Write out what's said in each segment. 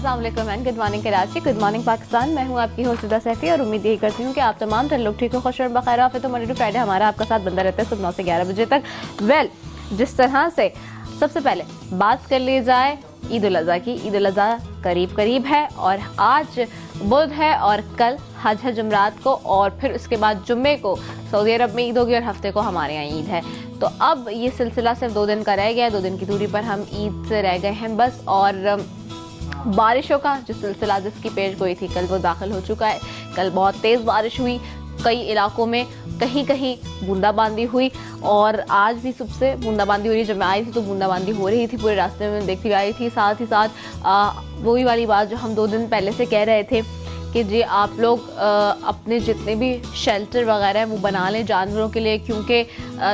अस्सलाम वालेकुम and good morning Karachi, good morning Pakistan. मैं हूँ आपकी होस्ट हुदा सैफी और उम्मीद यही करती हूँ कि आप तमाम तरह लोग ठीक हो, खुश और बखैर आफियत तो मंडे टू फ्राइडे हमारा आपका साथ बंदा रहता है सुबह 9 से 11 बजे तक। जिस तरह से सबसे पहले बात कर ली जाए ईद उल अज़हा की, ईद उल अज़हा करीब करीब है और आज बुध है और कल हज है जुमरात को, और फिर उसके बाद जुम्मे को सऊदी अरब में ईद होगी और हफ्ते को हमारे यहाँ ईद है। तो अब ये सिलसिला सिर्फ 2 दिन का रह गया है, 2 दिन की दूरी पर हम ईद से रह गए हैं बस। और बारिशों का जो सिलसिला जिसकी पेश गोई थी कल वो दाखिल हो चुका है। कल बहुत तेज़ बारिश हुई, कई इलाकों में कहीं कहीं बूंदाबांदी हुई और आज भी सुबह से बूंदाबांदी हो रही है। जब मैं आई थी तो बूंदाबांदी हो रही थी, पूरे रास्ते में देखती आई थी। साथ ही साथ वही वाली बात जो हम 2 दिन पहले से कह रहे थे कि जी आप लोग अपने जितने भी शेल्टर वगैरह हैं वो बना लें जानवरों के लिए, क्योंकि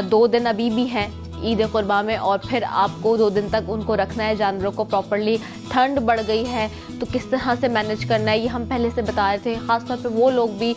2 दिन अभी भी हैं ईद कुर्बा में और फिर आपको 2 दिन तक उनको रखना है जानवरों को प्रॉपर्ली। ठंड बढ़ गई है तो किस तरह से मैनेज करना है ये हम पहले से बता रहे थे। ख़ासतौर पे वो लोग भी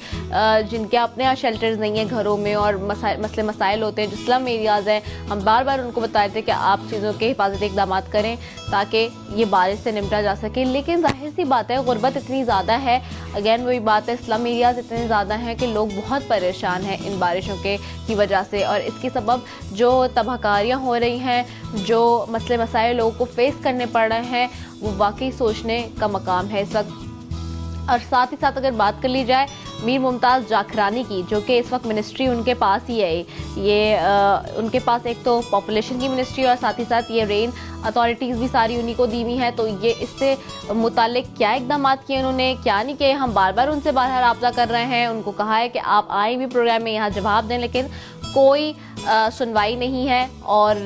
जिनके अपने यहाँ शेल्टर्स नहीं हैं घरों में और मसले मसाइल होते हैं जो स्लम एरियाज़ हैं, हम बार बार उनको बताए थे कि आप चीज़ों के हिफाजती इक़दाम करें ताकि ये बारिश से निपटा जा सके। लेकिन जाहिर सी बात है गुर्बत इतनी ज़्यादा है, अगेन वही बात है, स्लम एरियाज़ इतने ज़्यादा हैं कि लोग बहुत परेशान हैं इन बारिशों की वजह से। और इसकी सबब जो तबाहकारियाँ हो रही हैं, जो मसले मसाइल लोगों को फेस करने पड़ रहे हैं, वो वाकई सोचने का मकाम है इस वक्त। और साथ ही साथ अगर बात कर ली जाए मीर मुमताज़ जाखरानी की, जो कि इस वक्त मिनिस्ट्री उनके पास ही है, ये उनके पास एक तो पॉपुलेशन की मिनिस्ट्री और साथ ही साथ ये रेन अथॉरिटीज़ भी सारी उन्हीं को दी हुई हैं। तो ये इससे मुतालिक क्या इकदाम किए उन्होंने, क्या नहीं किए, हम बार बार उनसे बाहर रब्ता कर रहे हैं। उनको कहा है कि आप आए भी प्रोग्राम में यहाँ जवाब दें, लेकिन कोई सुनवाई नहीं है। और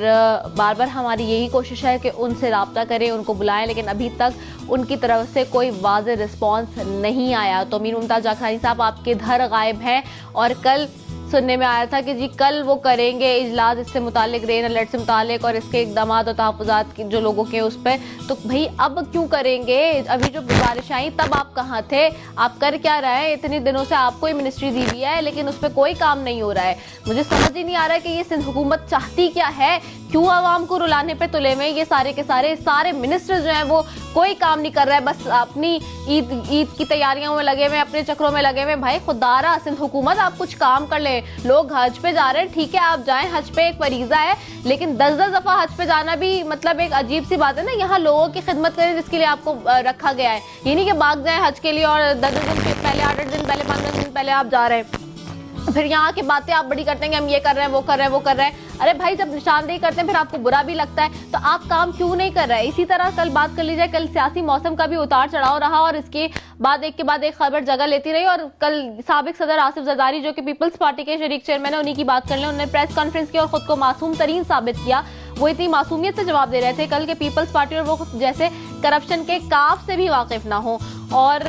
बार बार हमारी यही कोशिश है कि उनसे रब्ता करें, उनको बुलाएं, लेकिन अभी तक उनकी तरफ से कोई वाज़ेह रिस्पॉन्स नहीं आया। तो मीर मुमताज़ जाखरानी साहब आपके घर गायब हैं और कल सुनने में आया था कि जी कल वो करेंगे इजलास इससे मुतालिक, रेन अलर्ट से मुतालिक और इसके इकदाम और तहफ़्फ़ुज़ात की जो लोगों के उस पर। तो भाई अब क्यों करेंगे, अभी जो बारिश आई तब आप कहाँ थे, आप कर क्या रहे हैं? इतने दिनों से आपको ही मिनिस्ट्री दी हुई है लेकिन उस पर कोई काम नहीं हो रहा है। मुझे समझ ही नहीं आ रहा है कि ये सिंध हुकूमत चाहती क्या है, क्यों आवाम को रुलाने पे तुले में ये सारे के सारे मिनिस्टर जो हैं वो कोई काम नहीं कर रहा है, बस अपनी ईद की तैयारियों में लगे हुए, अपने चक्रों में लगे हुए। भाई खुदारा सिंध हुकूमत आप कुछ काम कर ले। लोग हज पे जा रहे हैं, ठीक है आप जाएं, हज पे एक फरीजा है, लेकिन 10-10 दफा हज पे जाना भी मतलब एक अजीब सी बात है ना। यहाँ लोगों की खिदमत करें जिसके लिए आपको रखा गया है, ये नहीं कि भाग जाए हज के लिए और 10 दिन पहले, 8 दिन पहले, 15 दिन पहले आप जा रहे हैं, फिर यहाँ की बातें आप बड़ी करते हैं कि हम ये कर रहे हैं, वो कर रहे हैं, वो कर रहे हैं। अरे भाई जब निशानदेही करते हैं फिर आपको बुरा भी लगता है, तो आप काम क्यों नहीं कर रहे हैं? इसी तरह कल बात कर ली जाए, कल सियासी मौसम का भी उतार चढ़ाव रहा और इसके बाद एक के बाद एक खबर जगह लेती रही। और कल साबिक सदर आसिफ जरदारी जो कि पीपल्स पार्टी के शरीक चेयरमैन है, उन्हीं की बात कर लें, उन्होंने प्रेस कॉन्फ्रेंस की और खुद को मासूम तरीन साबित किया। वो इतनी मासूमियत से जवाब दे रहे थे कल के पीपल्स पार्टी और वो जैसे करप्शन के काफ से भी वाकिफ ना हो। और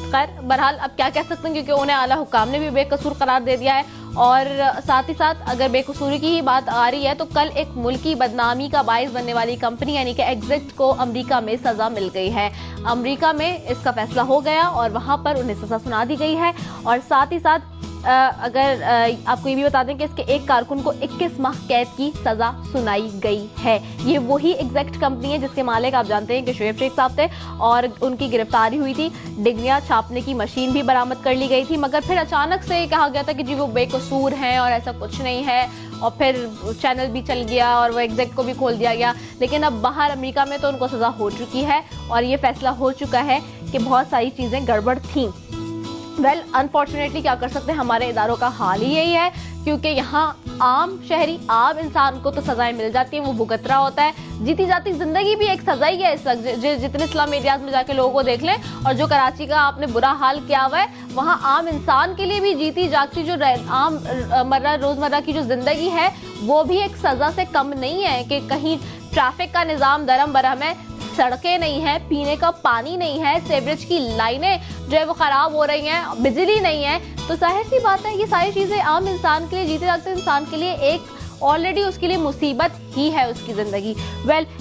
खैर बहरहाल अब क्या कह सकते हैं, क्योंकि उन्हें आला हुकाम ने भी बेकसूर करार दे दिया है। और साथ ही साथ अगर बेकसूरी की ही बात आ रही है तो कल एक मुल्की बदनामी का बाइस बनने वाली कंपनी यानी कि एग्जिट को अमेरिका में सजा मिल गई है। अमेरिका में इसका फैसला हो गया और वहां पर उन्हें सजा सुना दी गई है। और साथ ही साथ अगर आपको ये भी बता दें कि इसके एक कारकुन को 21 माह कैद की सजा सुनाई गई है। ये वही एग्जैक्ट कंपनी है जिसके मालिक आप जानते हैं कि शुएब शेख साहब थे और उनकी गिरफ्तारी हुई थी। डिग्रियां छापने की मशीन भी बरामद कर ली गई थी, मगर फिर अचानक से कहा गया था कि जी वो बेकसूर हैं और ऐसा कुछ नहीं है। और फिर चैनल भी चल गया और वो एग्जैक्ट को भी खोल दिया गया। लेकिन अब बाहर अमेरिका में तो उनको सजा हो चुकी है और ये फैसला हो चुका है कि बहुत सारी चीज़ें गड़बड़ थीं। अनफॉर्चुनेटली क्या कर सकते हैं, हमारे इदारों का हाल ही यही है, क्योंकि यहाँ आम शहरी आम इंसान को तो सजाएं मिल जाती हैं, वो भुगत रहा होता है। जीती जाती जिंदगी भी एक सजा ही है इस वक्त। जितने स्लम एरियाज में जाके लोगों को देख लें और जो कराची का आपने बुरा हाल किया हुआ है, वहाँ आम इंसान के लिए भी जीती जागती जो आम रोजमर्रा की जो जिंदगी है वो भी एक सजा से कम नहीं है। कि कहीं ट्रैफिक का निज़ाम दरम बरहम है, सड़कें नहीं है, पीने का पानी नहीं है, सीवरेज की लाइनें जो है वो खराब हो रही हैं, बिजली नहीं है। तो जाहिर सी बात है ये सारी चीजें आम इंसान के लिए, जीते जागते इंसान के लिए एक ऑलरेडी उसके लिए मुसीबत ही है उसकी जिंदगी।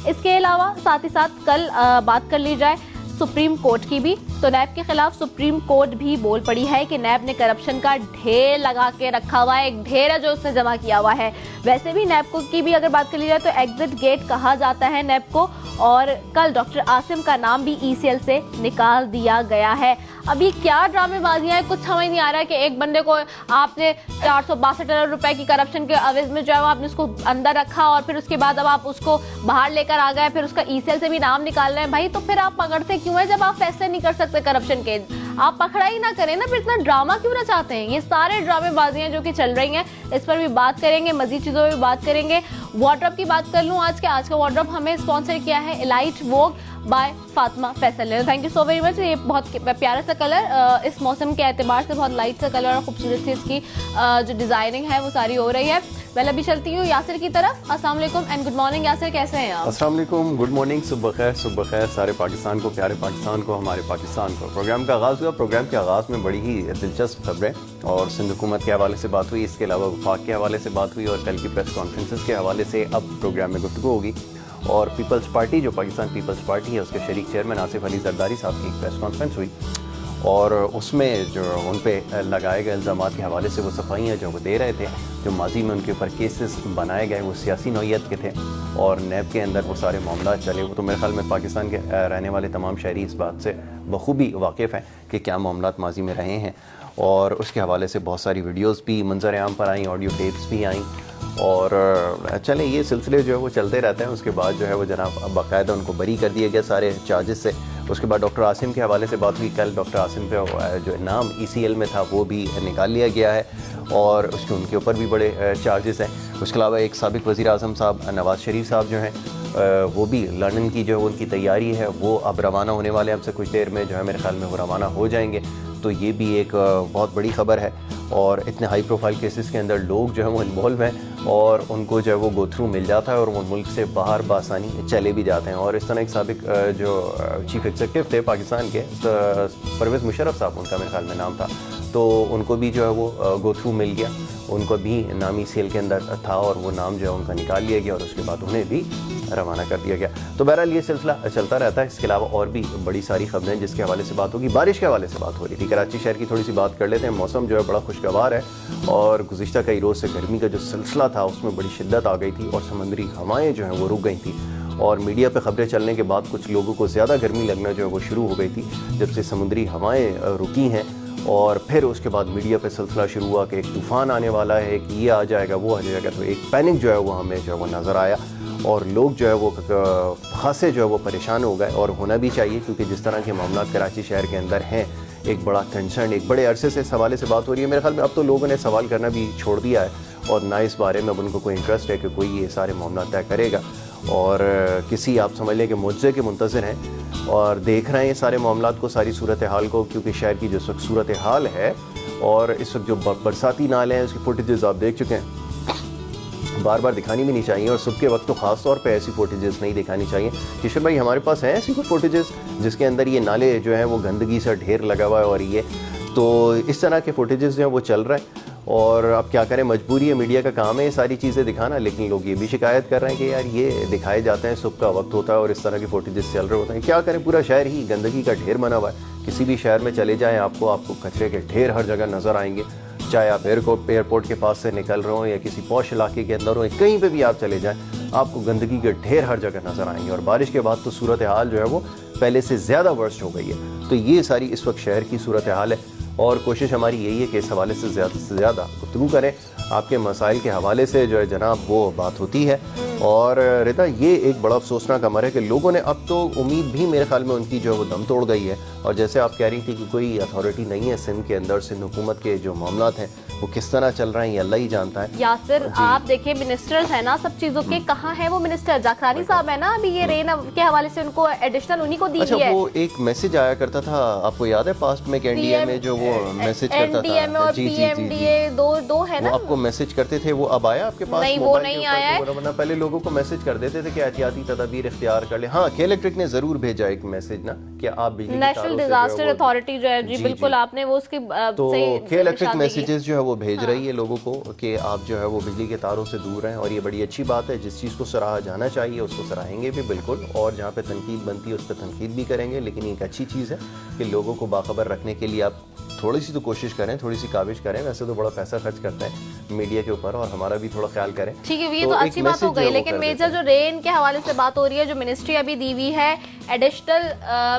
इसके अलावा साथ ही साथ कल बात कर ली जाए सुप्रीम कोर्ट की भी। तो नैब के खिलाफ सुप्रीम कोर्ट भी बोल पड़ी है कि नैब ने करप्शन का ढेर लगा के रखा हुआ है, एक ढेर है जो उसने जमा किया हुआ है। वैसे भी नैब की भी अगर बात कर ली जाए तो एग्जिट गेट कहा जाता है नैब को, और कल डॉक्टर आसिम का नाम भी ईसीएल से निकाल दिया गया है। अभी क्या ड्रामेबाजियां हैं, कुछ समझ नहीं आ रहा है कि एक बंदे को आपने 462 अरब रुपए की करप्शन के अवज में जो है आपने उसको अंदर रखा और फिर उसके बाद अब आप उसको बाहर लेकर आ गए, फिर उसका ईसीएल से भी नाम निकाल रहे हैं। भाई तो फिर आप पकड़ते क्यों है जब आप फैसले नहीं कर सकते करप्शन के? आप पकड़ा ही ना करें ना, फिर इतना ड्रामा क्यों ना चाहते हैं? ये सारे ड्रामेबाजियां जो कि चल रही हैं इस पर भी बात करेंगे, मजीद चीजों पर भी बात करेंगे। वार्डरोब की बात कर लूं, आज का वार्डरोब हमें स्पॉन्सर किया है elite vogue by Fatima Faisal. Thank you so very much. ये बहुत प्यारा सा कलर, इस मौसम के एतबार से बहुत लाइट सा कलर और खूबसूरत सी इसकी जो डिजाइनिंग है वो सारी हो रही है। मैं अभी चलती हूँ यासिर की तरफ। अस्सलाम वालेकुम एंड गुड मॉर्निंग। यासिर कैसे हैं आप? अस्सलाम वालेकुम, गुड मॉर्निंग, सुबह खैर सारे पाकिस्तान को, प्यारे पाकिस्तान को, हमारे पाकिस्तान को। प्रोग्राम का आगाज़ हुआ। प्रोग्राम के आगाज़ में बड़ी ही दिलचस्प खबरें और सिंध हुकूमत के हवाले से बात हुई, इसके अलावा वफाक के हवाले से बात हुई और कल की प्रेस कॉन्फ्रेंसेस के हवाले से अब प्रोग्राम में गुफ्तगू होगी। और पीपल्स पार्टी, जो पाकिस्तान पीपल्स पार्टी है, उसके शरीक चेयरमैन आसिफ अली जरदारी साहब की एक प्रेस कॉन्फ्रेंस हुई और उसमें जो उन पे लगाए गए इल्ज़ामात के हवाले से वो सफाइयाँ जो वो दे रहे थे, जो माजी में उनके ऊपर केसेस बनाए गए वो सियासी नौइयत के थे और नैब के अंदर वो सारे मामला चले। वो तो मेरे ख्याल में पाकिस्तान के रहने वाले तमाम शहरी इस बात से बखूबी वाकिफ़ हैं कि क्या मामलात माजी में रहे हैं और उसके हवाले से बहुत सारी वीडियोज़ भी मंजर आम पर आई, ऑडियो टेप्स भी आई और चले ये सिलसिले जो है वो चलते रहते हैं। उसके बाद जो है वो जनाब बाकायदा उनको बरी कर दिया गया सारे चार्जेस से। उसके बाद डॉक्टर आसिम के हवाले से बात हुई। कल डॉक्टर आसिम पे जो नाम ईसीएल में था वो भी निकाल लिया गया है और उसके उनके ऊपर भी बड़े चार्जेस हैं। उसके अलावा एक साबिक वज़ीर आज़म साहब नवाज़ शरीफ साहब जो हैं वो भी लंदन की जो उनकी तैयारी है वो अब रवाना होने वाले हैं। अब से कुछ देर में जो है मेरे ख्याल में वो रवाना हो जाएंगे। तो ये भी एक बहुत बड़ी ख़बर है और इतने हाई प्रोफाइल केसेस के अंदर लोग जो है वो इन्वॉल्व हैं और उनको जो है वो गो थ्रू मिल जाता है और वो मुल्क से बाहर बासानी चले भी जाते हैं। और इस तरह एक साबिक जो चीफ एग्जीक्यूटिव थे पाकिस्तान के, परवेज़ मुशर्रफ साहब उनका मेरे ख्याल में नाम था, तो उनको भी जो है वो गो थ्रू मिल गया। उनको भी नामी सेल के अंदर था और वो नाम जो है उनका निकाल लिया गया और उसके बाद उन्हें भी रवाना कर दिया गया। तो बहरहाल ये सिलसिला चलता रहता है। इसके अलावा और भी बड़ी सारी खबरें जिसके हवाले से बात होगी। बारिश के हवाले से बात हो रही थी, कराची शहर की थोड़ी सी बात कर लेते हैं। मौसम जो है बड़ा खुशगवार है और गुज़िश्ता कई रोज़ से गर्मी का जो सिलसिला था उसमें बड़ी शिद्दत आ गई थी और समुद्री हवाएँ जो हैं वो रुक गई थी और मीडिया पे खबरें चलने के बाद कुछ लोगों को ज़्यादा गर्मी लगना जो है वो शुरू हो गई थी जब से समुद्री हवाएँ रुकी हैं। और फिर उसके बाद मीडिया पे सिलसिला शुरू हुआ कि एक तूफ़ान आने वाला है, कि ये आ जाएगा वो आ जाएगा। तो एक पैनिक जो है वो हमें जो है वो नज़र आया और लोग जो है वो खासे जो है वो परेशान हो गए और होना भी चाहिए क्योंकि जिस तरह के मामला कराची शहर के अंदर हैं एक बड़ा कंसर्न, एक बड़े अरसे से इस हवाले से बात हो रही है। मेरे ख्याल में अब तो लोगों ने सवाल करना भी छोड़ दिया है और ना इस बारे में अब उनको कोई इंटरेस्ट है कि कोई ये सारे मामला तय करेगा और किसी आप समझ लें कि मुआवजे के मुंतज़िर हैं और देख रहे हैं सारे मामलात को, सारी सूरत हाल को, क्योंकि शहर की जो सूरत हाल है और इस वक्त जो बरसाती नाले हैं उसकी फुटेजेस आप देख चुके हैं, बार बार दिखानी भी नहीं चाहिए और सुबह के वक्त तो ख़ास तौर पे ऐसी फुटेजेस नहीं दिखानी चाहिए। किशन भाई हमारे पास हैं ऐसी कोई फुटेजेस जिसके अंदर ये नाले जो हैं वो गंदगी से ढेर लगा हुआ है और ये तो इस तरह के फुटेजेस जो हैं वो चल रहा है और अब क्या करें, मजबूरी है, मीडिया का काम है ये सारी चीज़ें दिखाना। लेकिन लोग ये भी शिकायत कर रहे हैं कि यार ये दिखाए जाते हैं, सुबह का वक्त होता है और इस तरह के फुटेजेस चल रहे होते हैं। क्या करें, पूरा शहर ही गंदगी का ढेर बना हुआ है। किसी भी शहर में चले जाएँ आपको कचरे के ढेर हर जगह नज़र आएंगे, चाहे आप एयरपोर्ट के पास से निकल रहे हो या किसी पॉश इलाके के अंदर हो, कहीं पे भी आप चले जाएं आपको गंदगी के ढेर हर जगह नज़र आएंगे। और बारिश के बाद तो सूरत हाल जो है वो पहले से ज़्यादा वर्स्ट हो गई है। तो ये सारी इस वक्त शहर की सूरत हाल है और कोशिश हमारी यही है कि इस हवाले से ज़्यादा गुफ्तगू करें। आपके मसाइल के हवाले से जो है जनाब वो बात होती है। और रिता ये एक बड़ा अफसोसनाक अमर है कि लोगों ने अब तो उम्मीद भी मेरे ख्याल में उनकी जो है वो दम तोड़ गई है। और जैसे आप कह रही थी कि कोई अथॉरिटी नहीं है सिंध के अंदर, सिंध हुकूमत के जो मामलात हैं वो किस तरह चल रहे हैं ये अल्लाह ही जानता है। यासिर आप देखिए मिनिस्टर्स है ना सब चीजों के, कहाँ है वो मिनिस्टर? जाखरानी साहब है ना, अभी ये रेन के हवाले से उनको एडिशनल उन्हीं को दी अच्छा, है। वो एक मैसेज आया करता था, आपको याद है पास्ट में एनडीए में जो वो मैसेज करता था, जी पीएमडीए दो है ना, आपको मैसेज करते थे, वो अब आया आपके पास? नहीं, वो नहीं आया है। वरना पहले लोगों को मैसेज कर देते थे कि एहतियाती तदबीर इख्तियार कर ले। हाँ, के इलेक्ट्रिक ने जरूर भेजा एक मैसेज ना कि आप बिजली नेशनल नेशनल डिजास्टर अथॉरिटी जो है जी बिल्कुल आपने वो उसकी तो सही के इलेक्ट्रिक निशानदेही मैसेजेस जो है वो भेज रही है लोगों को कि आप जो है वो बिजली के तारों से दूर रहें, और ये बड़ी अच्छी बात है। जिस चीज़ को सराहा जाना चाहिए उसको सराहेंगे भी बिल्कुल, और जहाँ पे तनकीद बनती है उस पर तनकीद भी करेंगे। लेकिन एक अच्छी चीज़ है कि लोगों को बाखबर रखने के लिए आप थोड़ी सी तो कोशिश करें, थोड़ी सी काबिश करें। वैसे तो बड़ा पैसा खर्च करते हैं मीडिया के ऊपर, और हमारा भी थोड़ा ख्याल करें। ठीक है, ये तो अच्छी बात हो गई, लेकिन मेजर जो रेन के हवाले से बात हो रही है, जो मिनिस्ट्री अभी दी हुई है, एडिशनल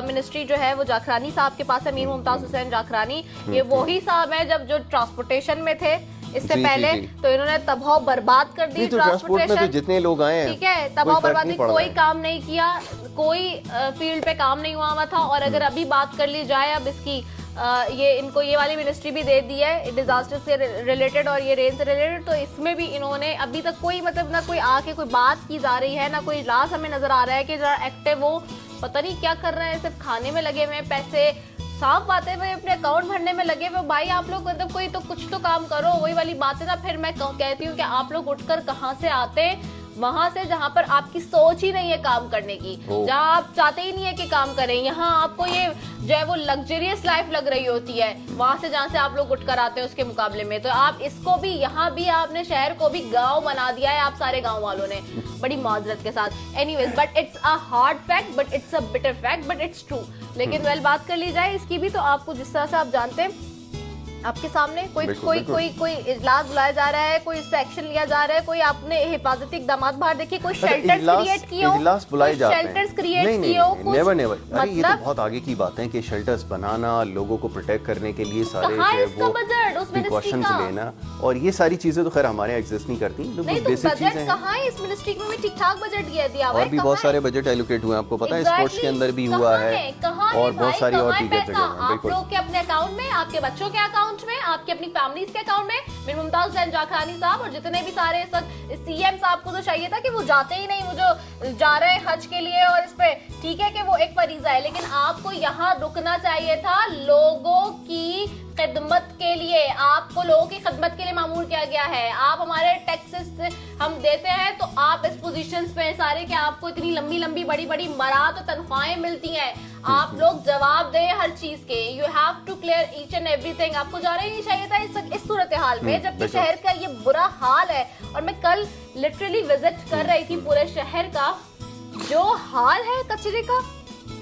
मिनिस्ट्री जो है वो जाखरानी साहब के पास है, मीर मुमताज हुसैन जाखरानी। ये वही साहब है जब जो ट्रांसपोर्टेशन में थे इससे पहले, तो इन्होंने तबाह बर्बाद कर दी ट्रांसपोर्टेशन। जितने लोग आए हैं, ठीक है, तबाह बर्बादी, कोई काम नहीं किया, कोई फील्ड पे काम नहीं हुआ था। और अगर अभी बात कर ली जाए अब इसकी ये इनको ये वाली मिनिस्ट्री भी दे दी है डिजास्टर से रिलेटेड और ये रेन से रिलेटेड, तो इसमें भी इन्होंने अभी तक कोई मतलब ना कोई आके कोई बात की जा रही है, ना कोई इजलास हमें नजर आ रहा है कि जरा एक्टिव वो पता नहीं क्या कर रहे हैं, सिर्फ खाने में लगे हुए हैं, पैसे साफ बातें हुए अपने अकाउंट भरने में लगे हुए। भाई आप लोग मतलब कोई तो कुछ तो काम करो, वही वाली बात है ना। फिर मैं कहती हूँ कि आप लोग उठकर कहाँ से आते हैं, वहां से जहां पर आपकी सोच ही नहीं है काम करने की, जहां आप चाहते ही नहीं है कि काम करें, यहाँ आपको ये जो है वो लग्जरियस लाइफ लग रही होती है, वहां से जहां से आप लोग उठकर आते हैं उसके मुकाबले में। तो आप इसको भी, यहाँ भी आपने शहर को भी गांव बना दिया है, आप सारे गांव वालों ने, बड़ी माजरत के साथ। Anyways, but it's a hard fact, but it's a bitter fact, but it's true. लेकिन वेल बात कर ली जाए इसकी भी, तो आपको जिस तरह से आप जानते हैं आपके सामने कोई इजलास बुलाया जा रहा है, कोई इस पे एक्शन लिया जा रहा है, कोई आपने हिफाजती इकदाम बाहर देखिए, कोई शेल्टर्स क्रिएट किए हो, इजलास बुलाए जाते हैं, शेल्टर्स क्रिएट किए हो, नेवर नेवर। अरे ये तो बहुत आगे की बात है कि शेल्टर्स बनाना, लोगों को प्रोटेक्ट करने के लिए सारे वो प्रिकॉशंस लेना, और ये सारी चीजें तो खैर हमारे एग्जिस्ट नहीं करती, बेसिक चीजें हैं। कहाँ है इस मिनिस्ट्री में ठीक ठाक बजट दिया हुआ है, और भी बहुत सारे बजट एलोकेट हुए, आपको पता है स्पोर्ट्स के अंदर भी हुआ है, और बहुत सारी और चीजें आप लोग के अपने अकाउंट में, आपके बच्चों के अकाउंट में, आपके अपनी फैमिलीज के अकाउंट में। मीर मुमताज हुसैन जाखरानी साहब और जितने भी सारे इस वक्त सीएम साहब को तो चाहिए था कि वो जाते ही नहीं, वो जो जा रहे हैं हज के लिए, और इस पे ठीक है कि वो एक फरीजा है, लेकिन आपको यहाँ रुकना चाहिए था लोगों की खिदमत के लिए। आपको लोगों की खिदमत के लिए मामूर किया गया है। आप हमारे टैक्सेस हम देते हैं, तो आप इस पोजीशंस पे सारे कि आपको इतनी लंबी लंबी बड़ी बड़ी मरात और तनख्वाहें मिलती हैं, आप लोग जवाब दें हर चीज के। You have to clear each and everything. आपको जाना ही नहीं चाहिए था इस सूरत हाल में, जबकि शहर का ये बुरा हाल है। और मैं कल लिटरली विजिट कर रही थी पूरे शहर का, जो हाल है कचरे का,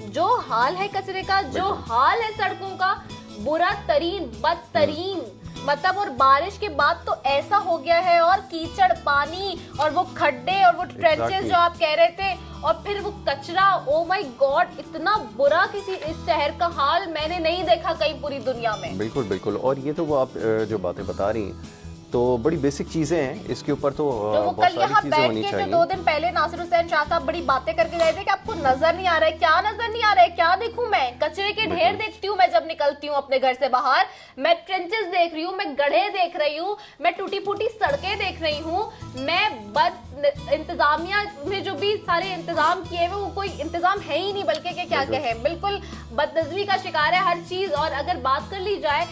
जो हाल है कचरे का, जो हाल है सड़कों का, बुरा तरीन, बदतरीन मतलब। और बारिश के बाद तो ऐसा हो गया है, और कीचड़ पानी और वो खड्डे और वो ट्रेंचेस जो आप कह रहे थे, और फिर वो कचरा, ओ माय गॉड, इतना बुरा किसी इस शहर का हाल मैंने नहीं देखा कहीं पूरी दुनिया में। बिल्कुल बिल्कुल। और ये तो वो आप जो बातें बता रही हैं तो बड़ी बेसिक चीजें हैं, इसके ऊपर तो बहुत सारी चीजें होनी चाहिए। जो 2 दिन पहले नासिर हुसैन शाह साहब बड़ी बातें करके गए थे कि आपको नजर नहीं आ रहा है, क्या नजर नहीं आ रहा है, क्या देखूं मैं? कचरे के ढेर देखती हूँ मैं जब निकलती हूँ अपने घर से बाहर, मैं ट्रेंचेस देख रही हूँ, मैं गड्ढे देख रही हूँ, मैं टूटी फूटी सड़कें देख रही हूँ, मैं इंतजामिया में जो भी सारे इंतजाम किए हुए वो कोई इंतजाम है ही नहीं, बल्कि क्या कहें, बिल्कुल बदनजमी का शिकार है हर चीज। और अगर बात कर ली जाए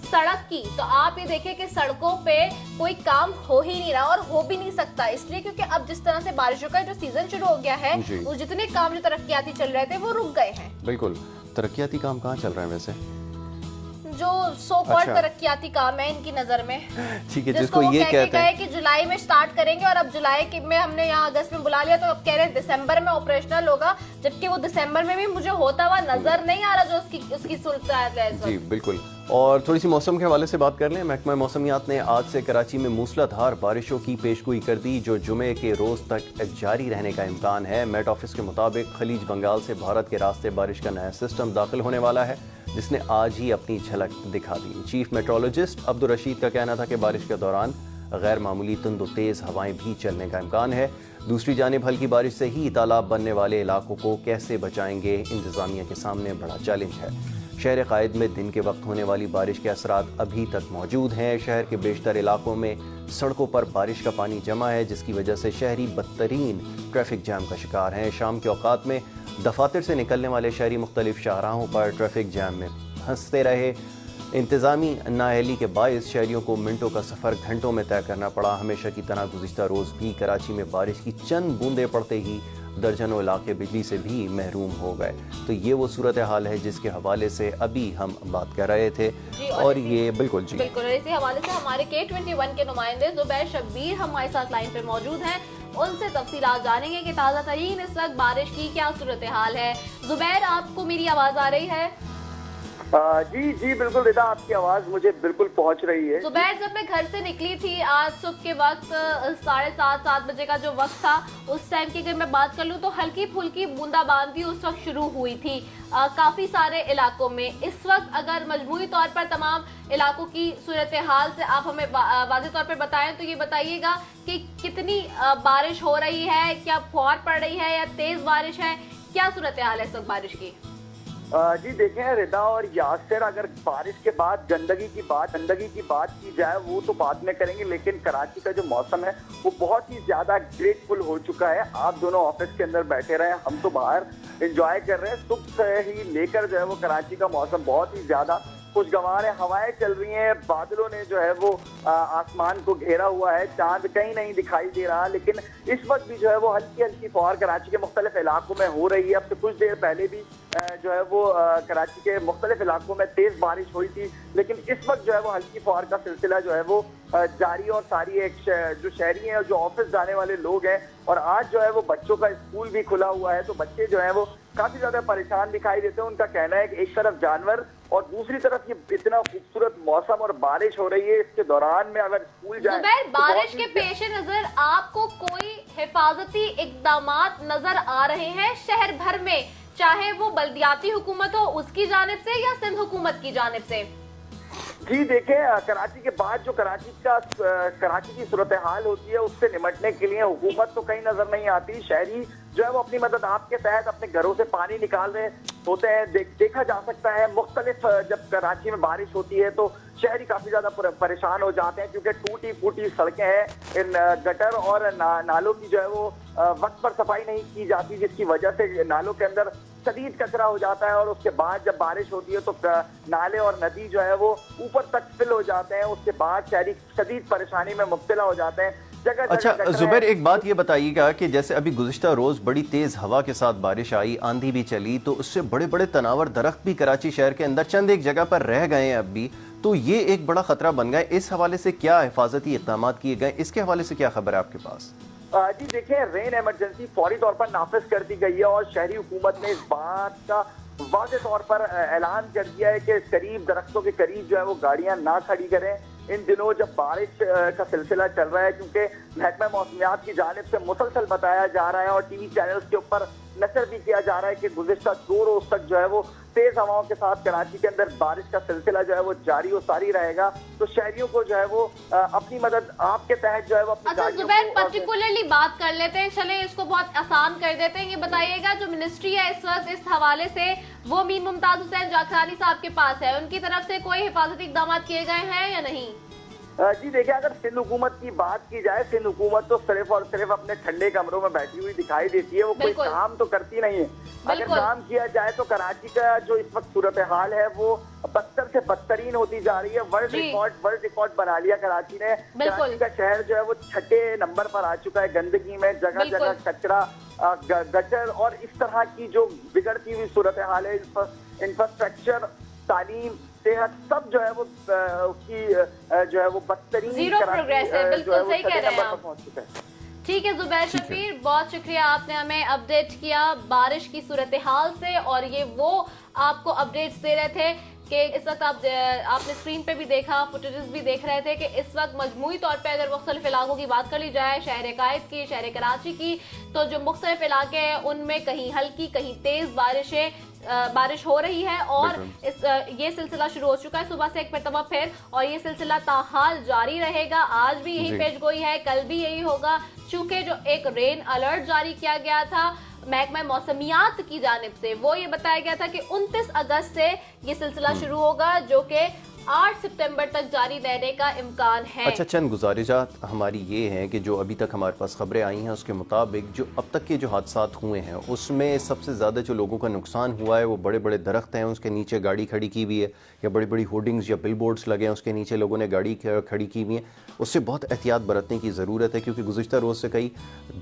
सड़क की, तो आप ये देखें कि सड़कों पे कोई काम हो ही नहीं रहा, और हो भी नहीं सकता, इसलिए क्योंकि अब जिस तरह से बारिशों का जो सीजन शुरू हो गया है, वो जितने काम जो तरक्याती चल रहे थे वो रुक गए हैं। बिल्कुल। तरक्याती काम कहाँ चल रहा है वैसे? जो सो कॉल्ड तरक्याती काम है इनकी नजर में, ठीक है, जिसको ये कहते हैं कि जुलाई में स्टार्ट करेंगे, और अब जुलाई में हमने यहाँ अगस्त में बुला लिया, तो अब कह रहे हैं दिसंबर में ऑपरेशनल होगा, जबकि वो दिसंबर में भी मुझे होता हुआ नजर नहीं आ रहा जो उसकी सूरत है। जी बिल्कुल। और थोड़ी सी मौसम के हवाले से बात कर लें। महकमा मौसमियात ने आज से कराची में मूसलाधार बारिशों की पेशगोई कर दी, जो जुमे के रोज तक जारी रहने का इम्कान है। मेट ऑफिस के मुताबिक खलीज बंगाल से भारत के रास्ते बारिश का नया सिस्टम दाखिल होने वाला है, जिसने आज ही अपनी झलक दिखा दी। चीफ मेट्रोलॉजिस्ट अब्दुल रशीद का कहना था कि बारिश के दौरान गैर मामूली तुंद और तेज़ हवाएं भी चलने का इम्कान है। दूसरी जानिब हल्की बारिश से ही तालाब बनने वाले इलाकों को कैसे बचाएंगे, इंतजामिया के सामने बड़ा चैलेंज है। शहर कायद में दिन के वक्त होने वाली बारिश के असरात अभी तक मौजूद हैं। शहर के बेशतर इलाकों में सड़कों पर बारिश का पानी जमा है, जिसकी वजह से शहरी बदतरीन ट्रैफिक जाम का शिकार हैं। शाम के औकात में दफातर से निकलने वाले शहरी मुख्तलिफ शाहराहों पर ट्रैफिक जाम में फंसते रहे। इंतज़ामी नाअहली के बायस शहरियों को मिनटों का सफ़र घंटों में तय करना पड़ा। हमेशा की तरह गुज़िश्ता रोज़ भी कराची में बारिश की चंद बूंदें पड़ते ही दर्जनों इलाके बिजली से भी महरूम हो गए। तो ये वो सूरत हाल है जिसके हवाले से अभी हम बात कर रहे थे। और ये बिल्कुल जी बिल्कुल इसी हवाले से हमारे K21 के नुमाइंदे जुबैर शब्बीर हमारे साथ लाइन पे मौजूद हैं, उनसे तफसीलात जानेंगे कि ताज़ा तरीन इस वक्त बारिश की क्या सूरत हाल है। जुबैर, आपको मेरी आवाज़ आ रही है? जी जी बिल्कुल रिदा, आपकी आवाज मुझे बिल्कुल पहुंच रही है। जुबैर, जब मैं घर से निकली थी आज सुबह के वक्त 7:30 बजे का जो वक्त था, उस टाइम की अगर मैं बात कर लूँ तो हल्की फुल्की बूंदाबांदी उस वक्त शुरू हुई थी काफ़ी सारे इलाकों में। इस वक्त अगर मजमूई तौर पर तमाम इलाकों की सूरत हाल से आप हमें वाज़ेह तौर पर बताएं तो ये बताइएगा कि कितनी बारिश हो रही है, क्या फौर पड़ रही है या तेज़ बारिश है, क्या सूरत हाल है इस वक्त बारिश की? जी देखें रिदा और यासिर, अगर बारिश के बाद गंदगी की बात की जाए वो तो बाद में करेंगे, लेकिन कराची का जो मौसम है वो बहुत ही ज्यादा ग्रेटफुल हो चुका है। आप दोनों ऑफिस के अंदर बैठे रहे, हम तो बाहर एंजॉय कर रहे हैं। सुबह से ही लेकर जो है वो कराची का मौसम बहुत ही ज्यादा खुशगवार है। हवाएं चल रही हैं, बादलों ने जो है वो आसमान को घेरा हुआ है, चांद कहीं नहीं दिखाई दे रहा, लेकिन इस वक्त भी जो है वो हल्की हल्की फौर कराची के मुख्तलिफ इलाकों में हो रही है। अब से कुछ देर पहले भी जो है वो कराची के मुख्तलिफ इलाकों में तेज बारिश हुई थी, लेकिन इस वक्त जो है वो हल्की फौर का सिलसिला जो है वो जारी। और सारी एक जो शहरी हैं और जो ऑफिस जाने वाले लोग हैं, और आज जो है वो बच्चों का स्कूल भी खुला हुआ है, तो बच्चे जो है वो काफी ज्यादा परेशान दिखाई देते हैं। उनका कहना है कि एक तरफ जानवर और दूसरी तरफ ये इतना खूबसूरत मौसम और बारिश हो रही है, इसके दौरान में अगर स्कूल जाए जुबैर, बारिश के पेश नजर आपको कोई हिफाजती इकदामात नजर आ रहे हैं शहर भर में, चाहे वो बल्दियाती हुकूमत हो उसकी जानिब से या सिंध हुकूमत की जानिब से? जी देखें, कराची के बाद जो कराची की सूरत हाल होती है उससे निपटने के लिए हुकूमत तो कहीं नजर नहीं आती। शहरी जो है वो अपनी मदद आपके तहत अपने घरों से पानी निकाल रहे होते हैं। देखा जा सकता है मुख्तलिफ जब कराची में बारिश होती है तो शहरी काफी ज्यादा परेशान हो जाते हैं, क्योंकि टूटी फूटी सड़कें हैं, इन गटर और नालों की जो है वो वक्त पर सफाई नहीं की जाती, जिसकी वजह से नालों के अंदर शदीद कचरा हो जाता है। और उसके बाद जब बारिश होती है तो नाले और नदी जो है वो ऊपर तक फिल हो जाते हैं। उसके बाद शहरी शदीद परेशानी में मुब्तला हो जाते हैं। अच्छा जुबैर, एक बात ये बताइएगा कि जैसे अभी गुज़िश्ता रोज़ बड़ी तेज़ हवा के साथ बारिश आई, आंधी भी चली, तो उससे बड़े बड़े तनावर दरख्त भी कराची शहर के अंदर चंद एक जगह पर रह गए हैं अब भी, तो ये एक बड़ा खतरा बन गया। इस हवाले से क्या हिफाजती इक़दाम किए गए, इसके हवाले से क्या खबर है आपके पास? जी देखिए, रेन इमरजेंसी फौरी तौर पर नाफिज कर दी गई है और शहरी हुकूमत ने इस बात का वाज़ेह तौर पर ऐलान कर दिया है कि करीब दरख्तों के करीब जो है वो गाड़ियां ना खड़ी करें। इन दिनों जब बारिश का सिलसिला चल रहा है, क्योंकि महकमा मौसमियात की जानिब से मुसलसल बताया जा रहा है और टीवी चैनल्स के ऊपर नशर भी किया जा रहा है कि गुज़िश्ता 2 रोज तक जो है वो तेज हवाओं के साथ कराची के अंदर बारिश का सिलसिला जो है वो जारी और सारी रहेगा। तो शहरियों को जो है वो अपनी मदद आपके तहत जो है वो अपनी अच्छा जुबैर, पर्टिकुलरली बात कर लेते हैं, चले इसको बहुत आसान कर देते हैं। ये बताइएगा जो मिनिस्ट्री है इस वक्त इस हवाले से वो मीर मुमताज हुसैन जाखरानी साहब के पास है, उनकी तरफ से कोई हिफाजती इक़दाम किए गए हैं या नहीं? जी देखिए, अगर सिंध हुकूमत की बात की जाए, सिंध हुकूमत तो सिर्फ और सिर्फ अपने ठंडे कमरों में बैठी हुई दिखाई देती है, वो कोई काम तो करती नहीं है। अगर काम किया जाए तो कराची का जो इस वक्त सूरत हाल है वो बदतर से बदतरीन होती जा रही है। वर्ल्ड रिकॉर्ड बना लिया कराची ने। कराची का शहर जो है वो 6 नंबर पर आ चुका है गंदगी में, जगह जगह कचरा, गटर और इस तरह की जो बिगड़ती हुई सूरत हाल है। इंफ्रास्ट्रक्चर, तालीम, सेहत सब जो है वो उसकी जो है वो बदतरीन जीरो प्रोग्रेस है। बिल्कुल सही कह रहे हैं आप। ठीक है जुबैर शब्बीर, बहुत शुक्रिया, आपने हमें अपडेट किया बारिश की सूरत हाल से, और ये वो आपको अपडेट्स दे रहे थे कि इस वक्त आपने स्क्रीन पे भी देखा, फुटेजेस भी देख रहे थे कि इस वक्त मजमूई तौर पे अगर मुख्तलिफ इलाकों की बात कर ली जाए, शहर कायद की, शहर कराची की, तो जो मुख्तलिफ इलाके हैं उनमें कहीं हल्की कहीं तेज बारिश हो रही है और ये सिलसिला शुरू हो चुका है सुबह से एक मरतबा फिर, और ये सिलसिला ताहाल जारी रहेगा। आज भी यही पेशगोई है, कल भी यही होगा, चूंकि जो एक रेन अलर्ट जारी किया गया था महकमा मौसमियात की जानिब से, वो ये बताया गया था कि 29 अगस्त से ये सिलसिला शुरू होगा, जो कि 8 सितंबर तक जारी रहने का इम्कान है। अच्छा, चंद गुजारिशात हमारी ये हैं कि जो अभी तक हमारे पास खबरें आई हैं उसके मुताबिक जो अब तक के जो हादसात हुए हैं उसमें सबसे ज़्यादा जो लोगों का नुकसान हुआ है वो बड़े बड़े दरख्त हैं, उसके नीचे गाड़ी खड़ी की हुई है, या बड़ी बड़ी होर्डिंग्स या बिल बोर्ड्स लगे हैं उसके नीचे लोगों ने गाड़ी खड़ी की हुई है। उससे बहुत एहतियात बरतने की ज़रूरत है, क्योंकि गुज़िश्ता रोज़ से कई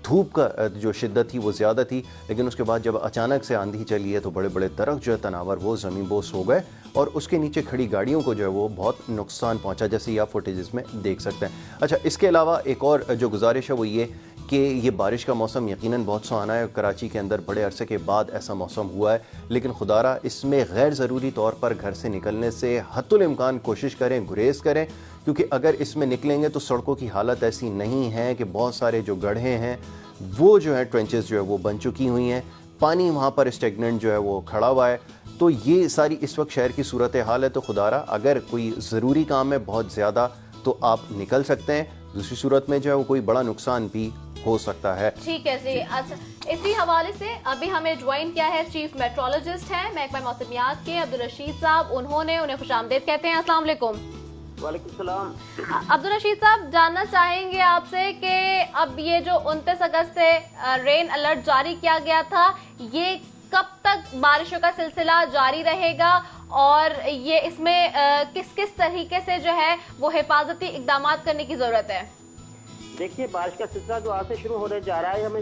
धूप का जो शिद्दत थी वो ज़्यादा थी, लेकिन उसके बाद जब अचानक से आंधी चली है तो बड़े बड़े दरख्त जो है तनावर वो ज़मीन बोस हो गए और उसके नीचे खड़ी गाड़ियों को जो है वो बहुत नुकसान पहुंचा, जैसे आप फुटेजेस में देख सकते हैं। अच्छा, इसके अलावा एक और जो गुजारिश है वो ये कि ये बारिश का मौसम यकीनन बहुत सुहाना है। कराची के अंदर बड़े अरसे के बाद ऐसा मौसम हुआ है, लेकिन खुदारा इसमें गैर ज़रूरी तौर पर घर से निकलने से हद्दुल इम्कान कोशिश करें, गुरेज करें, क्योंकि अगर इसमें निकलेंगे तो सड़कों की हालत ऐसी नहीं है कि बहुत सारे जो गड्ढे हैं वो जो है ट्रेंचेस जो है वो बन चुकी हुई हैं, पानी वहाँ पर स्टेगनेंट जो है वो खड़ा हुआ है। तो ये सारी इस वक्त शहर की सूरत हाल है। तो खुदारा अगर कोई ज़रूरी काम है बहुत ज़्यादा तो आप निकल सकते हैं, दूसरी सूरत में जो है वो कोई बड़ा नुकसान भी हो सकता है। ठीक है जी। अच्छा, इसी हवाले से अभी हमें ज्वाइन किया है चीफ मेट्रोलॉजिस्ट हैं महकमा मौसमियात के अब्दुल रशीद साहब। उन्हें खुशामदीद कहते हैं। अस्सलाम वालेकुम। वालेकुम सलाम। अब्दुल रशीद साहब, जानना चाहेंगे आपसे कि अब ये जो 29 अगस्त से रेन अलर्ट जारी किया गया था, ये कब तक बारिशों का सिलसिला जारी रहेगा और ये इसमें किस किस तरीके से जो है वो हिफाजती इकदाम करने की जरूरत है? देखिए, बारिश का सिलसिला जो आज से शुरू होने जा रहा है, हमें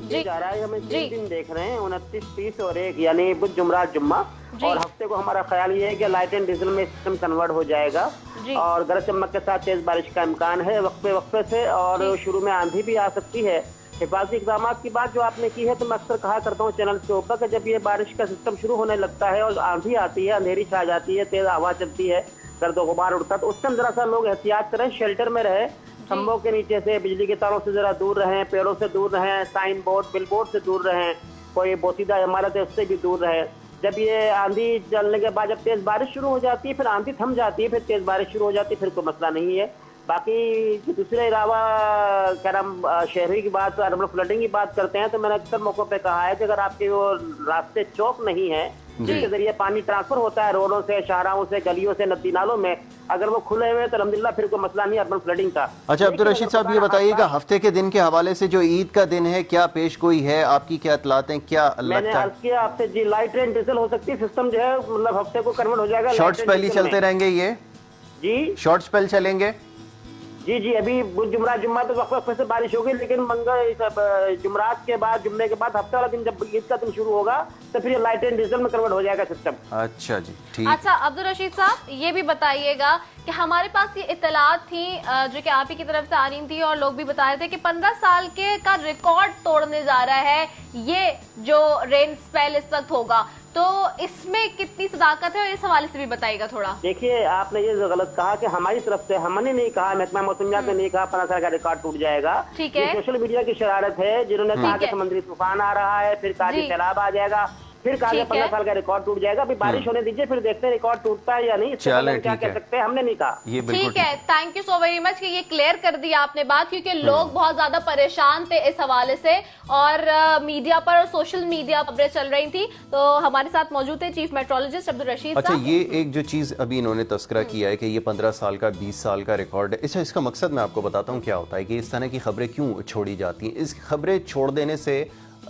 3 दिन देख रहे हैं, 29, 30 और 1 यानी बुध जुमरात जुम्मा। और हफ्ते को हमारा ख्याल ये है कि लाइट एंड डीजल में सिस्टम कन्वर्ट हो जाएगा और गरज चमक के साथ तेज बारिश का इम्कान है वक्फे से, और शुरू में आंधी भी आ सकती है। हिफाजती इक़दाम की बात जो आपने की है, तो मैं अक्सर कहा करता हूँ चैनल के ऊपर कि जब ये बारिश का सिस्टम शुरू होने लगता है और आंधी आती है, अंधेरी छा जाती है, तेज हवा चलती है, गर्द गुबार उड़ता है, तो उस टाइम जरा सा लोग एहतियात करें, शेल्टर में रहे, खंभों के नीचे से, बिजली के तारों से जरा दूर रहें, पेड़ों से दूर रहें, साइन बोर्ड बिल बोर्ड से दूर रहें, कोई बोसीदा इमारत है उससे भी दूर रहें। जब ये आंधी चलने के बाद जब तेज बारिश शुरू हो जाती है, फिर आंधी थम जाती है, फिर तेज बारिश शुरू हो जाती है, फिर कोई मसला नहीं है। बाकी दूसरे अलावा क्या नाम शहरी की बात, अर्बन फ्लडिंग की बात करते हैं, तो मैंने अक्सर मौकों पे कहा है कि अगर आपके वो रास्ते चौक नहीं है जिसके जरिए पानी ट्रांसफर होता है रोडों से, शाहराहों से, गलियों से, नदी नालों में, अगर वो खुले हुए तो अल्हम्दुलिल्लाह फिर कोई मसला नहीं अर्बन फ्लडिंग का। अच्छा अब्दुल रशीद साहब, ये बताइएगा हफ्ते के दिन के हवाले से जो ईद का दिन है, क्या पेश गोई है आपकी, क्या इतलात हैं, क्या मैंने अर्ज किया आपसे जी, लाइट एंड डीजल हो सकती है, सिस्टम जो है मतलब हफ्ते को कन्वर्ट हो जाएगा। शॉर्ट स्पेल ही चलते रहेंगे ये जी, शॉर्ट स्पेल चलेंगे जी। अभी जुमरात जुम्मा तो वक्त से बारिश होगी, लेकिन जुमरात के बाद, जुम्मे के बाद हफ्ते वाला दिन जब ईद का दिन शुरू होगा तो फिर लाइट एंड डीजल में कन्वर्ट हो जाएगा सिस्टम। अच्छा जी, ठीक। अच्छा अब्दुल रशीद साहब, ये भी बताइएगा कि हमारे पास ये इत्तलात थी जो कि आप ही की तरफ से आ रही थी और लोग भी बता रहे थे कि 15 साल के का रिकॉर्ड तोड़ने जा रहा है ये जो रेन स्पेल इस वक्त होगा, तो इसमें कितनी सदाकत है और इस हवाले से भी बताइएगा थोड़ा। देखिए, आपने ये गलत कहा कि हमारी तरफ से, हमने नहीं कहा, महकमा मौसमियात ने नहीं कहा 15 साल का रिकॉर्ड टूट जाएगा। ठीक है, सोशल मीडिया की शरारत है, जिन्होंने कहा कि समुद्री तूफान आ रहा है, फिर कहा कि सैलाब आ जाएगा, फिर कहा कि 15 साल का रिकॉर्ड टूट जाएगा। अभी बारिश होने दीजिए, फिर देखते हैं रिकॉर्ड टूटता है या नहीं। क्या कह सकते हैं, हमने नहीं कहा। ये ठीक है, thank you so very much कि ये क्लियर कर दिया आपने बात, क्योंकि लोग बहुत ज्यादा परेशान थे इस हवाले से और मीडिया पर और सोशल मीडिया खबरें चल रही थी। तो हमारे साथ मौजूद है चीफ मेट्रोलॉजिस्ट अब्दुल रशीद अच्छा, साहब। ये एक जो चीज़ अभी इन्होंने तस्करा किया है कि ये 15 साल का 20 साल का रिकॉर्ड है, इसका मकसद मैं आपको बताता हूँ क्या होता है कि इस तरह की खबरें क्यों छोड़ी जाती हैं। इस खबरें छोड़ देने से